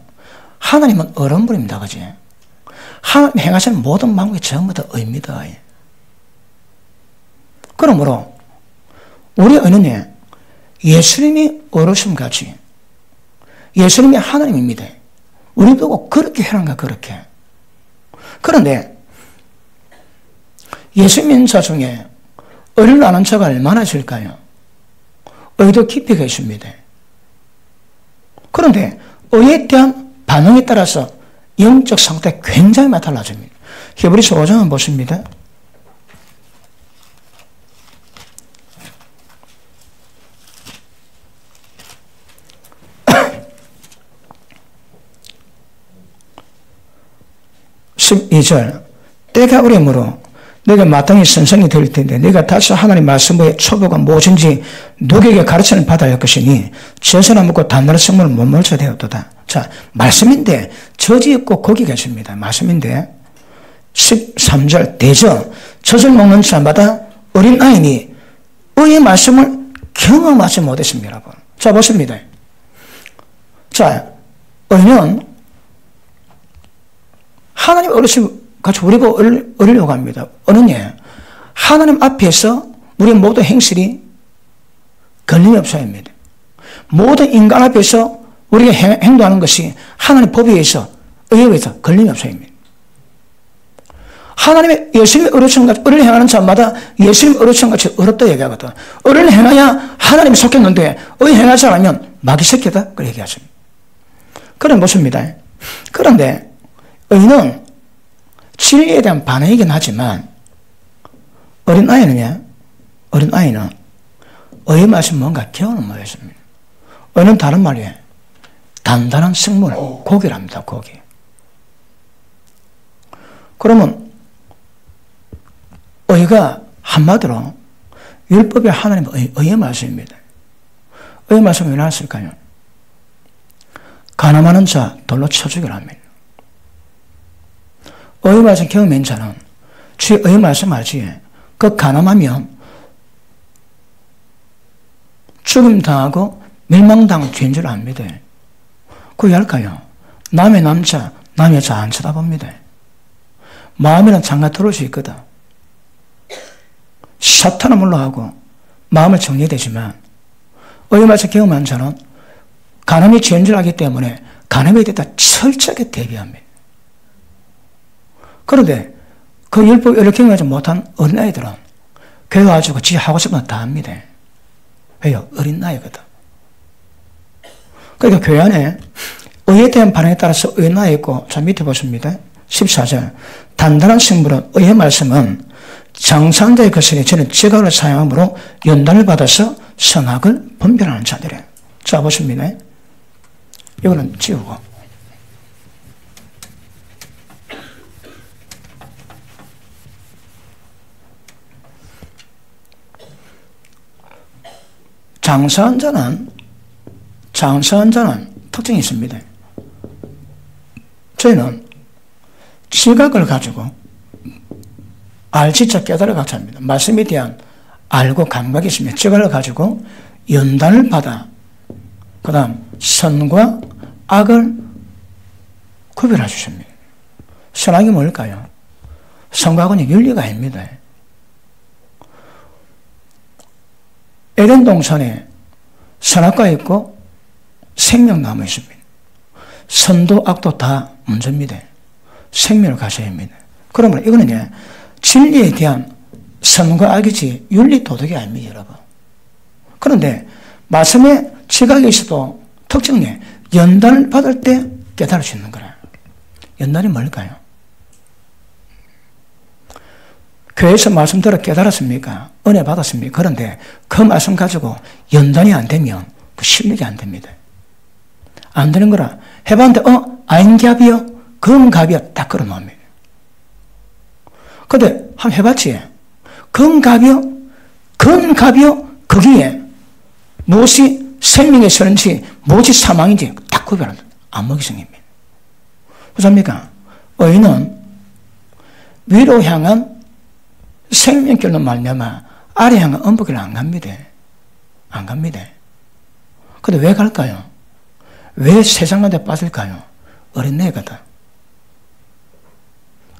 하나님은 얼음물입니다. 그지? 하나님 행하시는 모든 방법이 전부 다 의입니다. 그러므로 우리 의는 예수님이 어르신 같이 예수님이 하나님입니다. 우리 보고 그렇게 해란가 그렇게. 그런데 예수 믿는 자 중에 의를 아는 자가 얼마나 있을까요? 의도 깊이가 있습니다. 그런데 의에 대한 반응에 따라서 영적 상태가 굉장히 많이 달라집니다. 히브리서 5장은 보십니다. 때가 오므로 내가 마땅히 선생이 될 텐데 내가 다시 하나님 말씀의 초보가 무엇인지 누구에게 가르침을 받아야 할 것이니 제사나 먹고 단단한 성물을 못 먹자 되었도다. 자, 말씀인데 저지 있고 거기 계십니다. 말씀인데 13절 대저 젖을 먹는 자마다 어린 아이니 의의 말씀을 경험하지 못했습니다. 여러분. 자, 보십니다. 자, 의는 하나님 어르신 같이 우리가 어리려고 합니다. 어느냐? 하나님 앞에서 우리 모든 행실이 걸림이 없어야 합니다. 모든 인간 앞에서 우리가 행동하는 것이 하나님 법에 의해서, 의에 의해서 걸림이 없어야 합니다. 하나님의 예수님의 어르신같이 의를 행하는 자마다 예수님 어르신같이 어렵다 얘기하거든. 의를 행해야 하나님이 속했는데 의 행하지 않으면 마귀 새끼다. 그렇게 얘기하십니다. 그런 것입니다. 그런데 의는 진리에 대한 반응이긴 하지만 어린아이는 의의 말씀 뭔가 개어는 뭐였습니다. 의는 다른 말이에요. 단단한 생물, 고기랍니다. 고기. 그러면 의가 한마디로 율법이 하나님의 의의 말씀입니다. 의의 말씀이 왜 나왔을까요? 가늠하는 자 돌로 쳐 죽이라 합니다. 의의 말씀 경험한 자는 주의 의의 말씀 알지? 그 가늠하면 죽임 당하고 멸망당 죄인 줄 압니다. 그게 할까요? 남의 남자, 남의 여자 안 쳐다봅니다. 마음에는 장가 들어올 수 있거든. 사탄은 물러가고 마음을 정리되지만 의의 말씀 경험한 자는 가늠이 죄인 줄 알기 때문에 가늠에 대해 철저하게 대비합니다. 그런데 그 율법 이렇게 경험하지 못한 어린아이들은 교회 와가지고 지 하고 싶은 거 다 합니다. 왜요? 어린 나이거든. 그러니까 교회 안에 의에 대한 반응에 따라서 의의 나이 있고, 자 밑에 보십니다. 14절. 단단한 식물은 의의 말씀은 장사한 자의 것이니 저는 지각을 사용함으로 연단을 받아서 선악을 분별하는 자들이에요. 자 보십니다. 이거는 지우고. 장사한 자는 특징이 있습니다. 저희는 지각을 가지고 알지자 깨달아 갖자 합니다. 말씀에 대한 알고 감각이 있습니다. 지각을 가지고 연단을 받아 그 다음 선과 악을 구별해 주십니다. 선악이 뭘까요? 선과 악은 윤리가 아닙니다. 에덴 동산에 선악과 있고 생명나무 있습니다. 선도 악도 다 문제입니다. 생명을 가져야 합니다. 그러면 이거는 진리에 대한 선과 악이지 윤리 도덕이 아닙니다, 여러분. 그런데 말씀에 지각이 있어도 특징이 연단을 받을 때 깨달을 수 있는 거라. 연단이 뭘까요? 교회에서 말씀 들어 깨달았습니까? 은혜 받았습니까? 그런데 그 말씀 가지고 연단이 안 되면 그 실력이 안 됩니다. 안 되는 거라. 해봤는데, 아인갑이요? 금갑이요? 딱 걸어 놓습니다. 근데 한번 해봤지? 금갑이요? 금갑이요? 거기에 무엇이 생명의 선인지, 무엇이 사망인지 딱 구별합니다. 안목이 생깁니다. 그렇습니까? 의인은 위로 향한 생명길로 말미암아 아래 향한 음부길로 안 갑니다. 안 갑니다. 근데 왜 갈까요? 왜 세상 가운데 빠질까요? 어린애거든.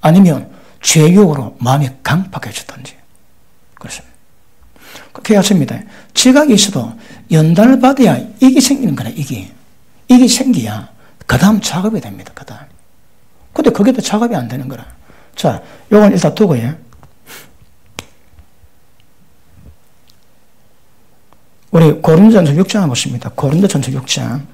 아니면 죄욕으로 마음이 강팍해졌던지. 그렇습니다. 그렇게 했습니다. 지각이 있어도 연단을 받아야 이게 생기는 거라, 이게. 이게 생기야. 그 다음 작업이 됩니다, 그 다음. 근데 그게 또 작업이 안 되는 거라. 자, 요건 일단 두고요. 우리 고린도전서 6장 보십니다. 고린도전서 6장.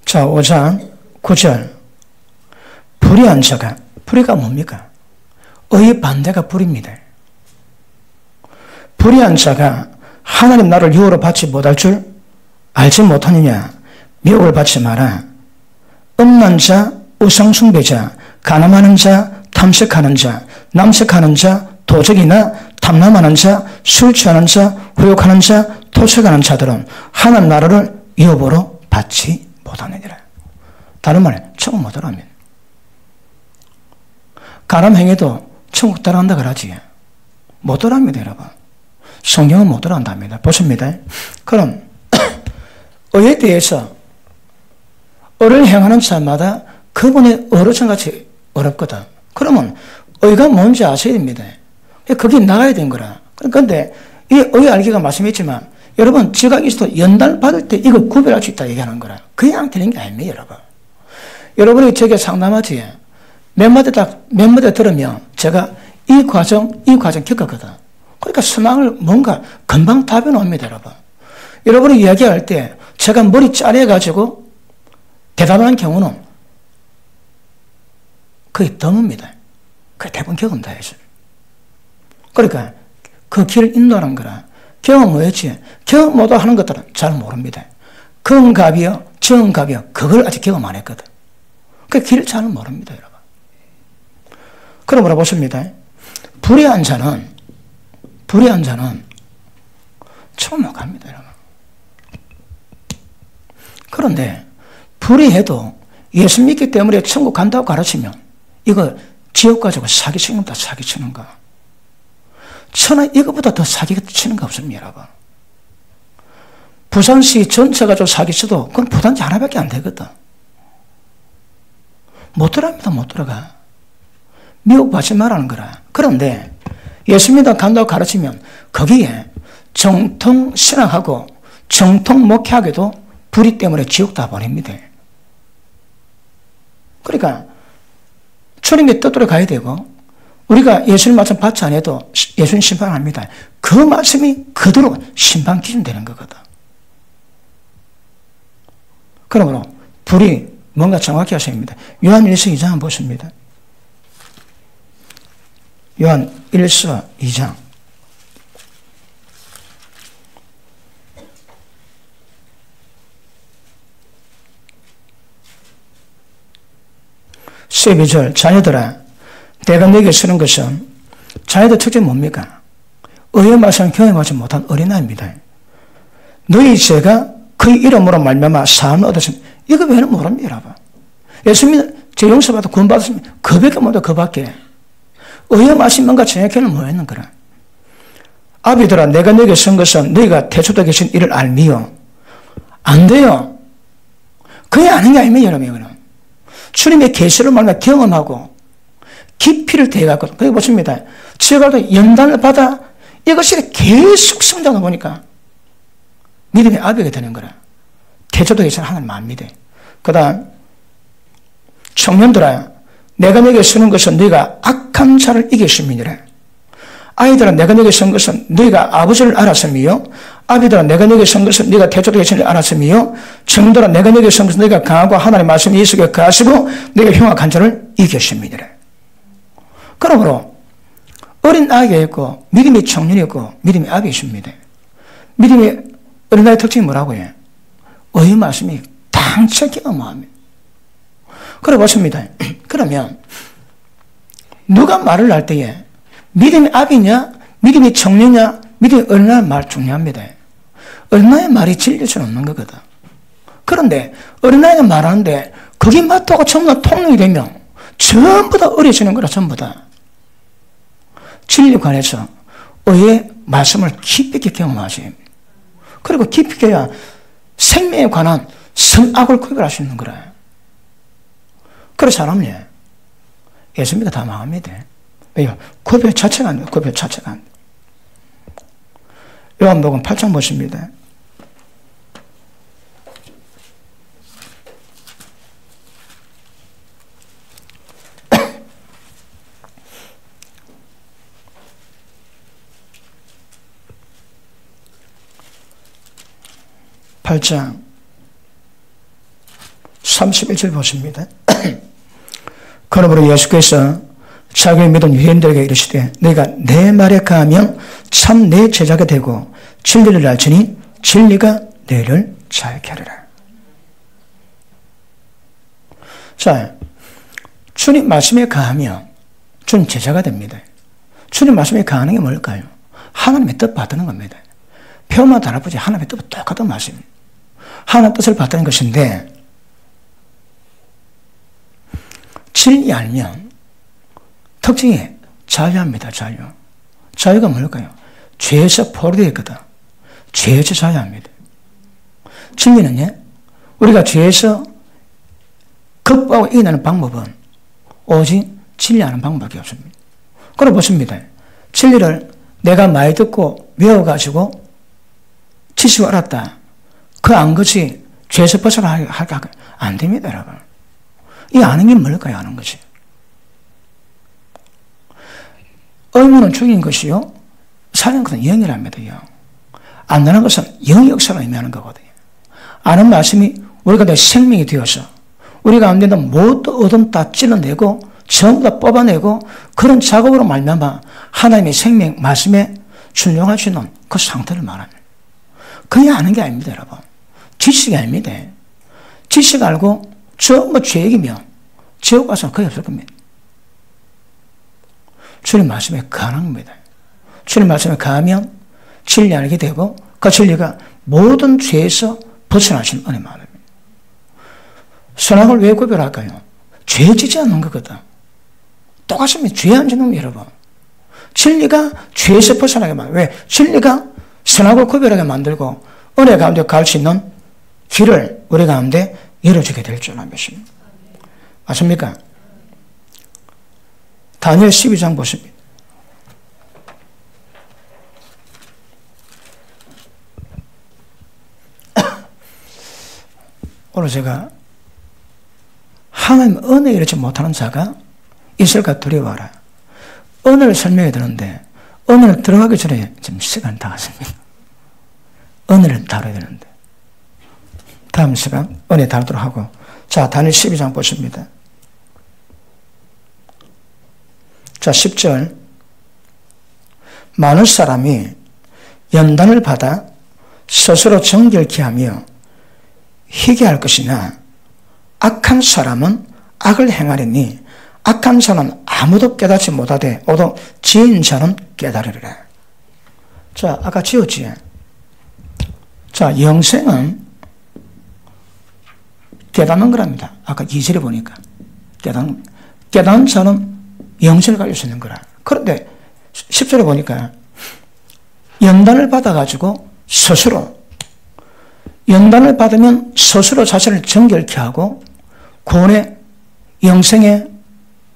자, 5장 9절. 불의한 자가, 불의가 뭡니까? 의의 반대가 불입니다. 불의한 자가 하나님 나를 유업으로 받지 못할 줄 알지 못하느냐? 미혹을 받지 마라. 음란 자, 우상숭배자, 간음하는 자, 탐색하는 자, 남색하는 자, 도적이나 탐남하는 자, 술 취하는 자, 후욕하는 자, 토색하는 자들은 하나님 나라를 유업으로 받지 못하느니라. 다른 말에 천국 못 들어가면. 간음행위도 천국 들어간다 그러지. 못 들어갑니다, 여러분. 성경은 못 들어간답니다. 보십니다. 그럼 의에 대해서 의를 행하는 사람마다 그분의 어르신같이 어렵거든. 그러면 의가 뭔지 아셔야 됩니다. 그게 나가야 되는 거라. 그런데 이 의 알기가 말씀했지만 여러분 지각이 있어도 연단 받을 때 이걸 구별할 수 있다 얘기하는 거라. 그냥 되는 게 아닙니다, 여러분. 여러분이 저게 상담하지. 몇 마디 들으면 제가 이 과정 겪었거든. 그러니까 스망을 뭔가 금방 답이 나옵니다, 여러분. 여러분이 이야기할 때 제가 머리 짜려가지고 대답하는 경우는 거의 드뭅니다. 그게 대부분 경험 다 했어요. 그러니까 그 길을 인도하는 거라. 경험 뭐였지? 경험 못 하는 것들은 잘 모릅니다. 긍갑이요, 정갑이요, 그걸 아직 경험 안 했거든. 그 길을 잘 모릅니다, 여러분. 그럼 물어보십니다. 불의한 자는 천국 못 갑니다, 여러분. 그런데 불의해도 예수 믿기 때문에 천국 간다고 가르치면 이거 지옥 가지고 사기치는 거다, 사기치는 거. 천하 이거보다 더 사기치는 거 없습니다, 여러분. 부산시 전체 가지고 사기쳐도 그건 부단지 하나밖에 안 되거든. 못 들어갑니다, 못 들어가. 미혹받지 말라는 거라. 그런데 예수 믿어 간다고 가르치면 거기에 정통 신앙하고 정통 목회하게도 불의 때문에 지옥 다 보냅니다. 그러니까 주님의 뜻대로 가야 되고 우리가 예수님 말씀 받지 않아도 예수님 심판합니다. 그 말씀이 그대로 심판 기준 되는 거거든. 그러므로 불의 뭔가 정확히 하셔야 합니다. 요한 1서 2장 한번 보십니다. 요한 1서 2장. (12절) 자녀들아 내가 너에게 쓰는 것은 자녀들 특징이 뭡니까? 의의 말씀을 경험하지 못한 어린아이입니다. 너희 죄가 그의 이름으로 말미암아 사함을 얻었으면 이거 왜는 모릅니다, 여러분. 예수님 죄 용서받아 구원받았으면 그밖에 못해, 그밖에. 의의 말씀이 뭔가 정확히는 뭐였는 거라. 아비들아 내가 너에게 쓴 것은 너희가 태초에 계신 이를 알미요. 안 돼요. 그게 아는 게 아닙니다, 여러분. 이거는. 주님의 계시를 말미암아 경험하고 깊이를 대해갖고 거기 보십니다. 지어가도 연단을 받아 이것이 계속 성장하다 보니까 믿음의 아비가 되는 거라. 태초도 계신 하나님 압니다. 그 다음 청년들아 내가 너에게 쓰는 것은 너희가 악한 자를 이겼음이니라. 아이들아 내가 너에게 쓴 것은 너희가 아버지를 알았음이요. 아비들아 내가 너에게 쓴 것은 너희가 태초도 계신 줄 알았음이요. 청년들아 내가 너에게 쓴 것은 너희가 강하고 하나님의 말씀이 예수께 거하시고 너희가 흉악한 자를 이겼음이니라. 그러므로 어린 아이가 있고 믿음의 청년이 있고 믿음의 아비가 있습니다. 믿음의 어린아이의 특징이 뭐라고 해요? 의의 말씀이 당착기가 뭐합니까? 그래 보십니다. 그러면 누가 말을 할 때에 믿음이 앞이냐, 믿음이 청년이냐, 믿음이 어린아이 말 중요합니다. 어린아이 말이 진리일 수는 없는 거거든. 그런데 어린아이가 말하는데 그게 맞다고 전부 다 통용이 되면 전부 다 어려지는 거라. 전부 다. 진리에 관해서 의의 말씀을 깊이 있게 경험하지. 그리고 깊이 있게 해야 생명에 관한 선악을 구별할 수 있는 거라. 그래서 사람이 예수님이 다 망합니다. 왜요? 구별 자체가 안 돼요. 구별 자체가 안 돼요. 요한복음 8장 보십니다. 팔 장 31절 보십니다. 그러므로 예수께서 자기를 믿은 유대인들에게 이르시되 너희가 내 말에 가하면 참 내 제자가 되고 진리를 알지니 진리가 너희를 자유케 하리라. 자, 주님 말씀에 가하면 주님 제자가 됩니다. 주님 말씀에 가하는 게 뭘까요? 하나님의 뜻 받드는 겁니다. 표만 달라붙지 하나님의 뜻은 똑같은 말씀입니다. 하나님의 뜻을 받드는 것인데 진리 알면 특징이 자유합니다. 자유. 자유가 뭘까요? 죄에서 포로되어 있거든. 죄에서 자유합니다. 진리는요, 우리가 죄에서 극복하고 이겨내는 방법은 오직 진리하는 방법밖에 없습니다. 그럼 보십니다. 진리를 내가 많이 듣고 외워가지고 지식을 알았다. 그 안 것이 죄에서 벗어나게 안 됩니다, 여러분. 이 아는 게 뭘까요? 아는 것이. 의무는 죽인 것이요. 사는 것은 영이랍니다. 영. 안다는 것은 영의 역사를 의미하는 거거든요. 아는 말씀이 우리가 내 생명이 되어서 우리 가운데 있는 모든 어둠 다 찔러내고 전부 다 뽑아내고 그런 작업으로 말미암아 하나님의 생명 말씀에 순종할 수 있는 그 상태를 말합니다. 그냥 아는 게 아닙니다, 여러분. 지식이 아닙니다. 지식 알고 전부 죄악이면 지옥 가서 거의 없을 겁니다. 주님 말씀에 가는 겁니다. 주님 말씀에 가면 진리 알게 되고 그 진리가 모든 죄에서 벗어나시는 은혜 말입니다. 선악을 왜 구별할까요? 죄 지지 않는 거거든. 똑같습니다. 죄 안 짓는 여러분. 진리가 죄에서 벗어나게 만들고 왜? 진리가 선악을 구별하게 만들고 은혜 가운데 갈 수 있는 길을 우리 가운데 열어주게 될 줄 믿습니다. 맞습니까? 다니엘 12장 보십니다. 오늘 제가 하나님 은혜 이르지 못하는 자가 있을까 두려워하라. 은혜를 설명해 드는데 은혜를 들어가기 전에 지금 시간이 다 갔습니다. 은혜를 다뤄야 되는데 다음 시간 은혜 다루도록 하고 자 다니엘 12장 보십니다. 자 10절 많은 사람이 연단을 받아 스스로 정결케 하며 희귀할 것이나 악한 사람은 악을 행하려니 악한 자는 아무도 깨닫지 못하되 오도 지은 자는 깨달으리라. 자 아까 지었지. 자 영생은 깨닫는 거랍니다. 아까 2절에 보니까 깨닫는 자는 영생을 가질 수 있는 거라. 그런데 10절에 보니까 연단을 받아가지고 스스로 연단을 받으면 스스로 자신을 정결케 하고 구원의 영생에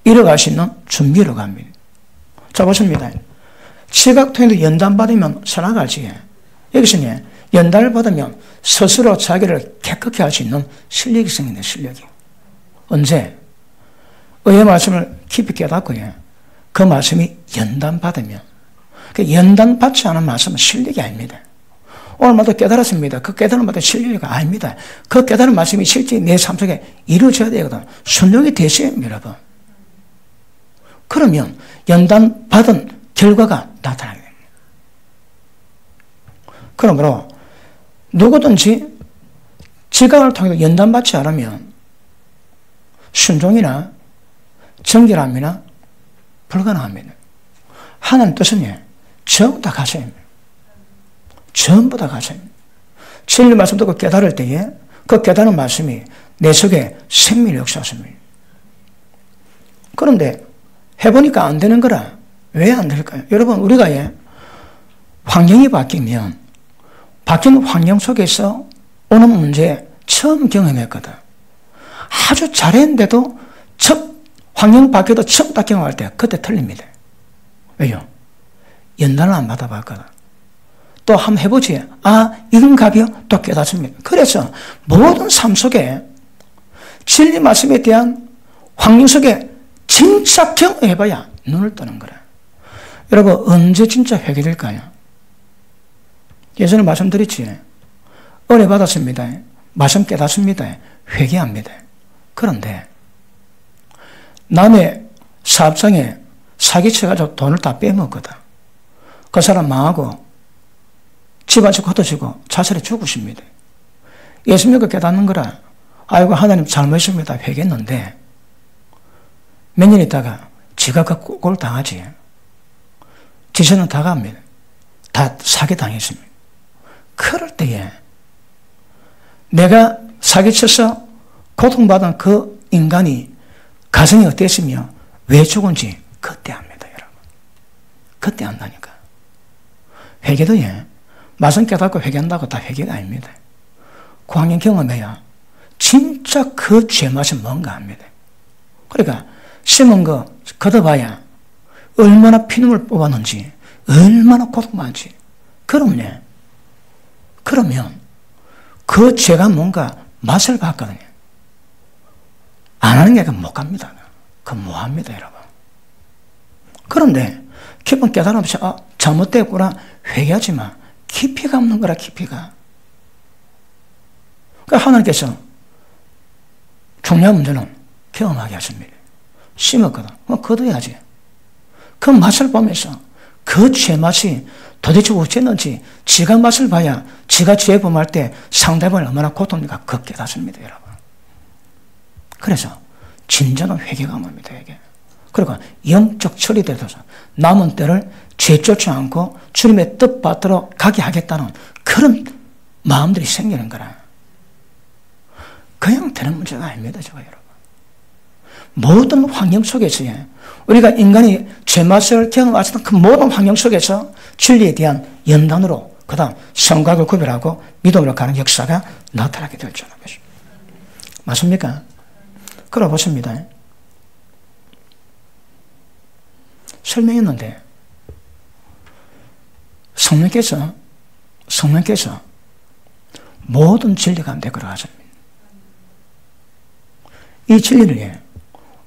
이뤄갈 수 있는 준비로 갑니다. 자 보십니다. 지각 통해서 연단 받으면 살아가지. 여기서는 연단을 받으면 스스로 자기를 깨끗게 할 수 있는 실력이 생긴다. 실력이. 언제? 의의 말씀을 깊이 깨닫고요. 그 말씀이 연단 받으면 연단 받지 않은 말씀은 실력이 아닙니다. 오늘마다 깨달았습니다. 그 깨달은 말도 실력이 아닙니다. 그 깨달은 말씀이 실제 내 삶 속에 이루어져야 되거든. 순종이 되셔야 합니다, 여러분. 그러면 연단 받은 결과가 나타나게 됩니다. 그러므로 누구든지 지각을 통해서 연단받지 않으면 순종이나 정결함이나 불가능합니다. 하나님 뜻은 전부 다 가셔입니다. 전부 다 가셔입니다. 진리 말씀 듣고 깨달을 때에 그 깨달은 말씀이 내 속에 생명을 역사하십니다. 그런데 해보니까 안 되는 거라. 왜 안 될까요? 여러분, 우리가 환경이 바뀌면 바뀐 환경 속에서 오는 문제 처음 경험했거든. 아주 잘했는데도 환경 바뀌어도 처음 딱 경험할 때 그때 틀립니다. 왜요? 연단을 안 받아봤거든. 또 한번 해보지. 아, 이건 갑이요? 또 깨닫습니다. 그래서 모든 삶 속에 진리 말씀에 대한 환경 속에 진짜 경험해봐야 눈을 뜨는 거라. 여러분, 언제 진짜 회개될까요? 예전에 말씀드렸지. 은혜 받았습니다. 말씀 깨닫습니다. 회개합니다. 그런데 남의 사업장에 사기쳐가지고 돈을 다 빼먹거든. 그 사람 망하고 집안에서 걷어지고 자살해 죽으십니다. 예수 믿고 깨닫는 거라. 아이고, 하나님 잘못했습니다. 회개했는데 몇 년 있다가 지가 그 꼴 당하지. 지시는 다 갑니다. 다 사기당했습니다. 그럴 때에 내가 사기쳐서 고통받은 그 인간이 가정이 어땠으며 왜 죽은지 그때 압니다, 여러분. 그때 안다니까. 회개도 말씀 깨닫고 회개한다고 다 회개가 아닙니다. 그 환경 경험해야 진짜 그 죄맛이 뭔가 합니다. 그러니까 심은 거 걷어봐야 얼마나 피눈물 뽑았는지, 얼마나 고통받는지. 그러면 그 죄가 뭔가 맛을 봤거든요. 안 하는 게 못 갑니다. 그건 뭐합니다, 여러분. 그런데 깊은 깨달음 없이 잘못됐구나 회개하지만 깊이가 없는 거라, 깊이가. 그러니까 하나님께서 중요한 문제는 경험하게 하십니다. 심었거든. 거둬야지. 그 맛을 보면서 그 죄맛이 도대체 어쨌는지 지가 맛을 봐야 지가 죄 범할 때 상대방이 얼마나 고통인가 그 깨닫습니다, 여러분. 그래서 진정한 회개가 뭡니다, 회개. 그리고 영적 처리되어서 남은 때를 죄 쫓지 않고 주님의 뜻받들어 가게 하겠다는 그런 마음들이 생기는 거라. 그냥 되는 문제가 아닙니다, 저거 여러분. 모든 환경 속에서 우리가 인간이 죄맛을 경험하던 그 모든 환경 속에서 진리에 대한 연단으로 그 다음 성각을 구별하고 믿음으로 가는 역사가 나타나게 될 줄 알아보십시오. 맞습니까? 그러 보십니다. 설명했는데 성령께서 모든 진리 가운데 들어가십니다. 이 진리를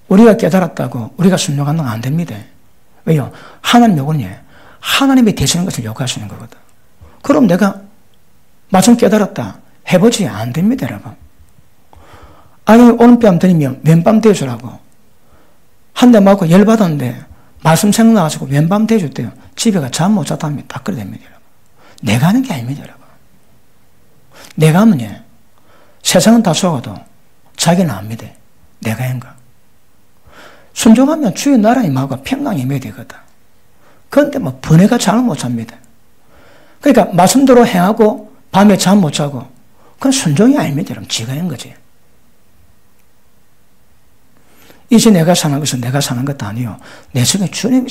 우리가 깨달았다고 우리가 순종하는 건 안 됩니다. 왜요? 하나님 요구는 하나님이 되시는 것을 요구하시는 거거든. 그럼 내가 말씀 깨달았다 해보지 안 됩니다, 여러분. 아니, 오른뺨 들이면 왼밤 대주라고. 한 대 맞고 열받았는데 말씀 생각나가지고 왼밤 대줬대요. 집에 가 잠 못 잤다면 다 그래 됩니다, 여러분. 내가 하는 게 아닙니다, 여러분. 내가 하면 세상은 다 속아도 자기는 압니다. 내가 한 거. 순종하면 주의 나라 임하고 평강이 임해야 되거든. 그런데 번뇌가 잠을 못 잡니다. 그러니까 말씀대로 행하고 밤에 잠 못 자고 그건 순종이 아닙니다, 여러분. 지가 한 거지. 이제 내가 사는 것은 내가 사는 것도 아니요. 내 속에 주님이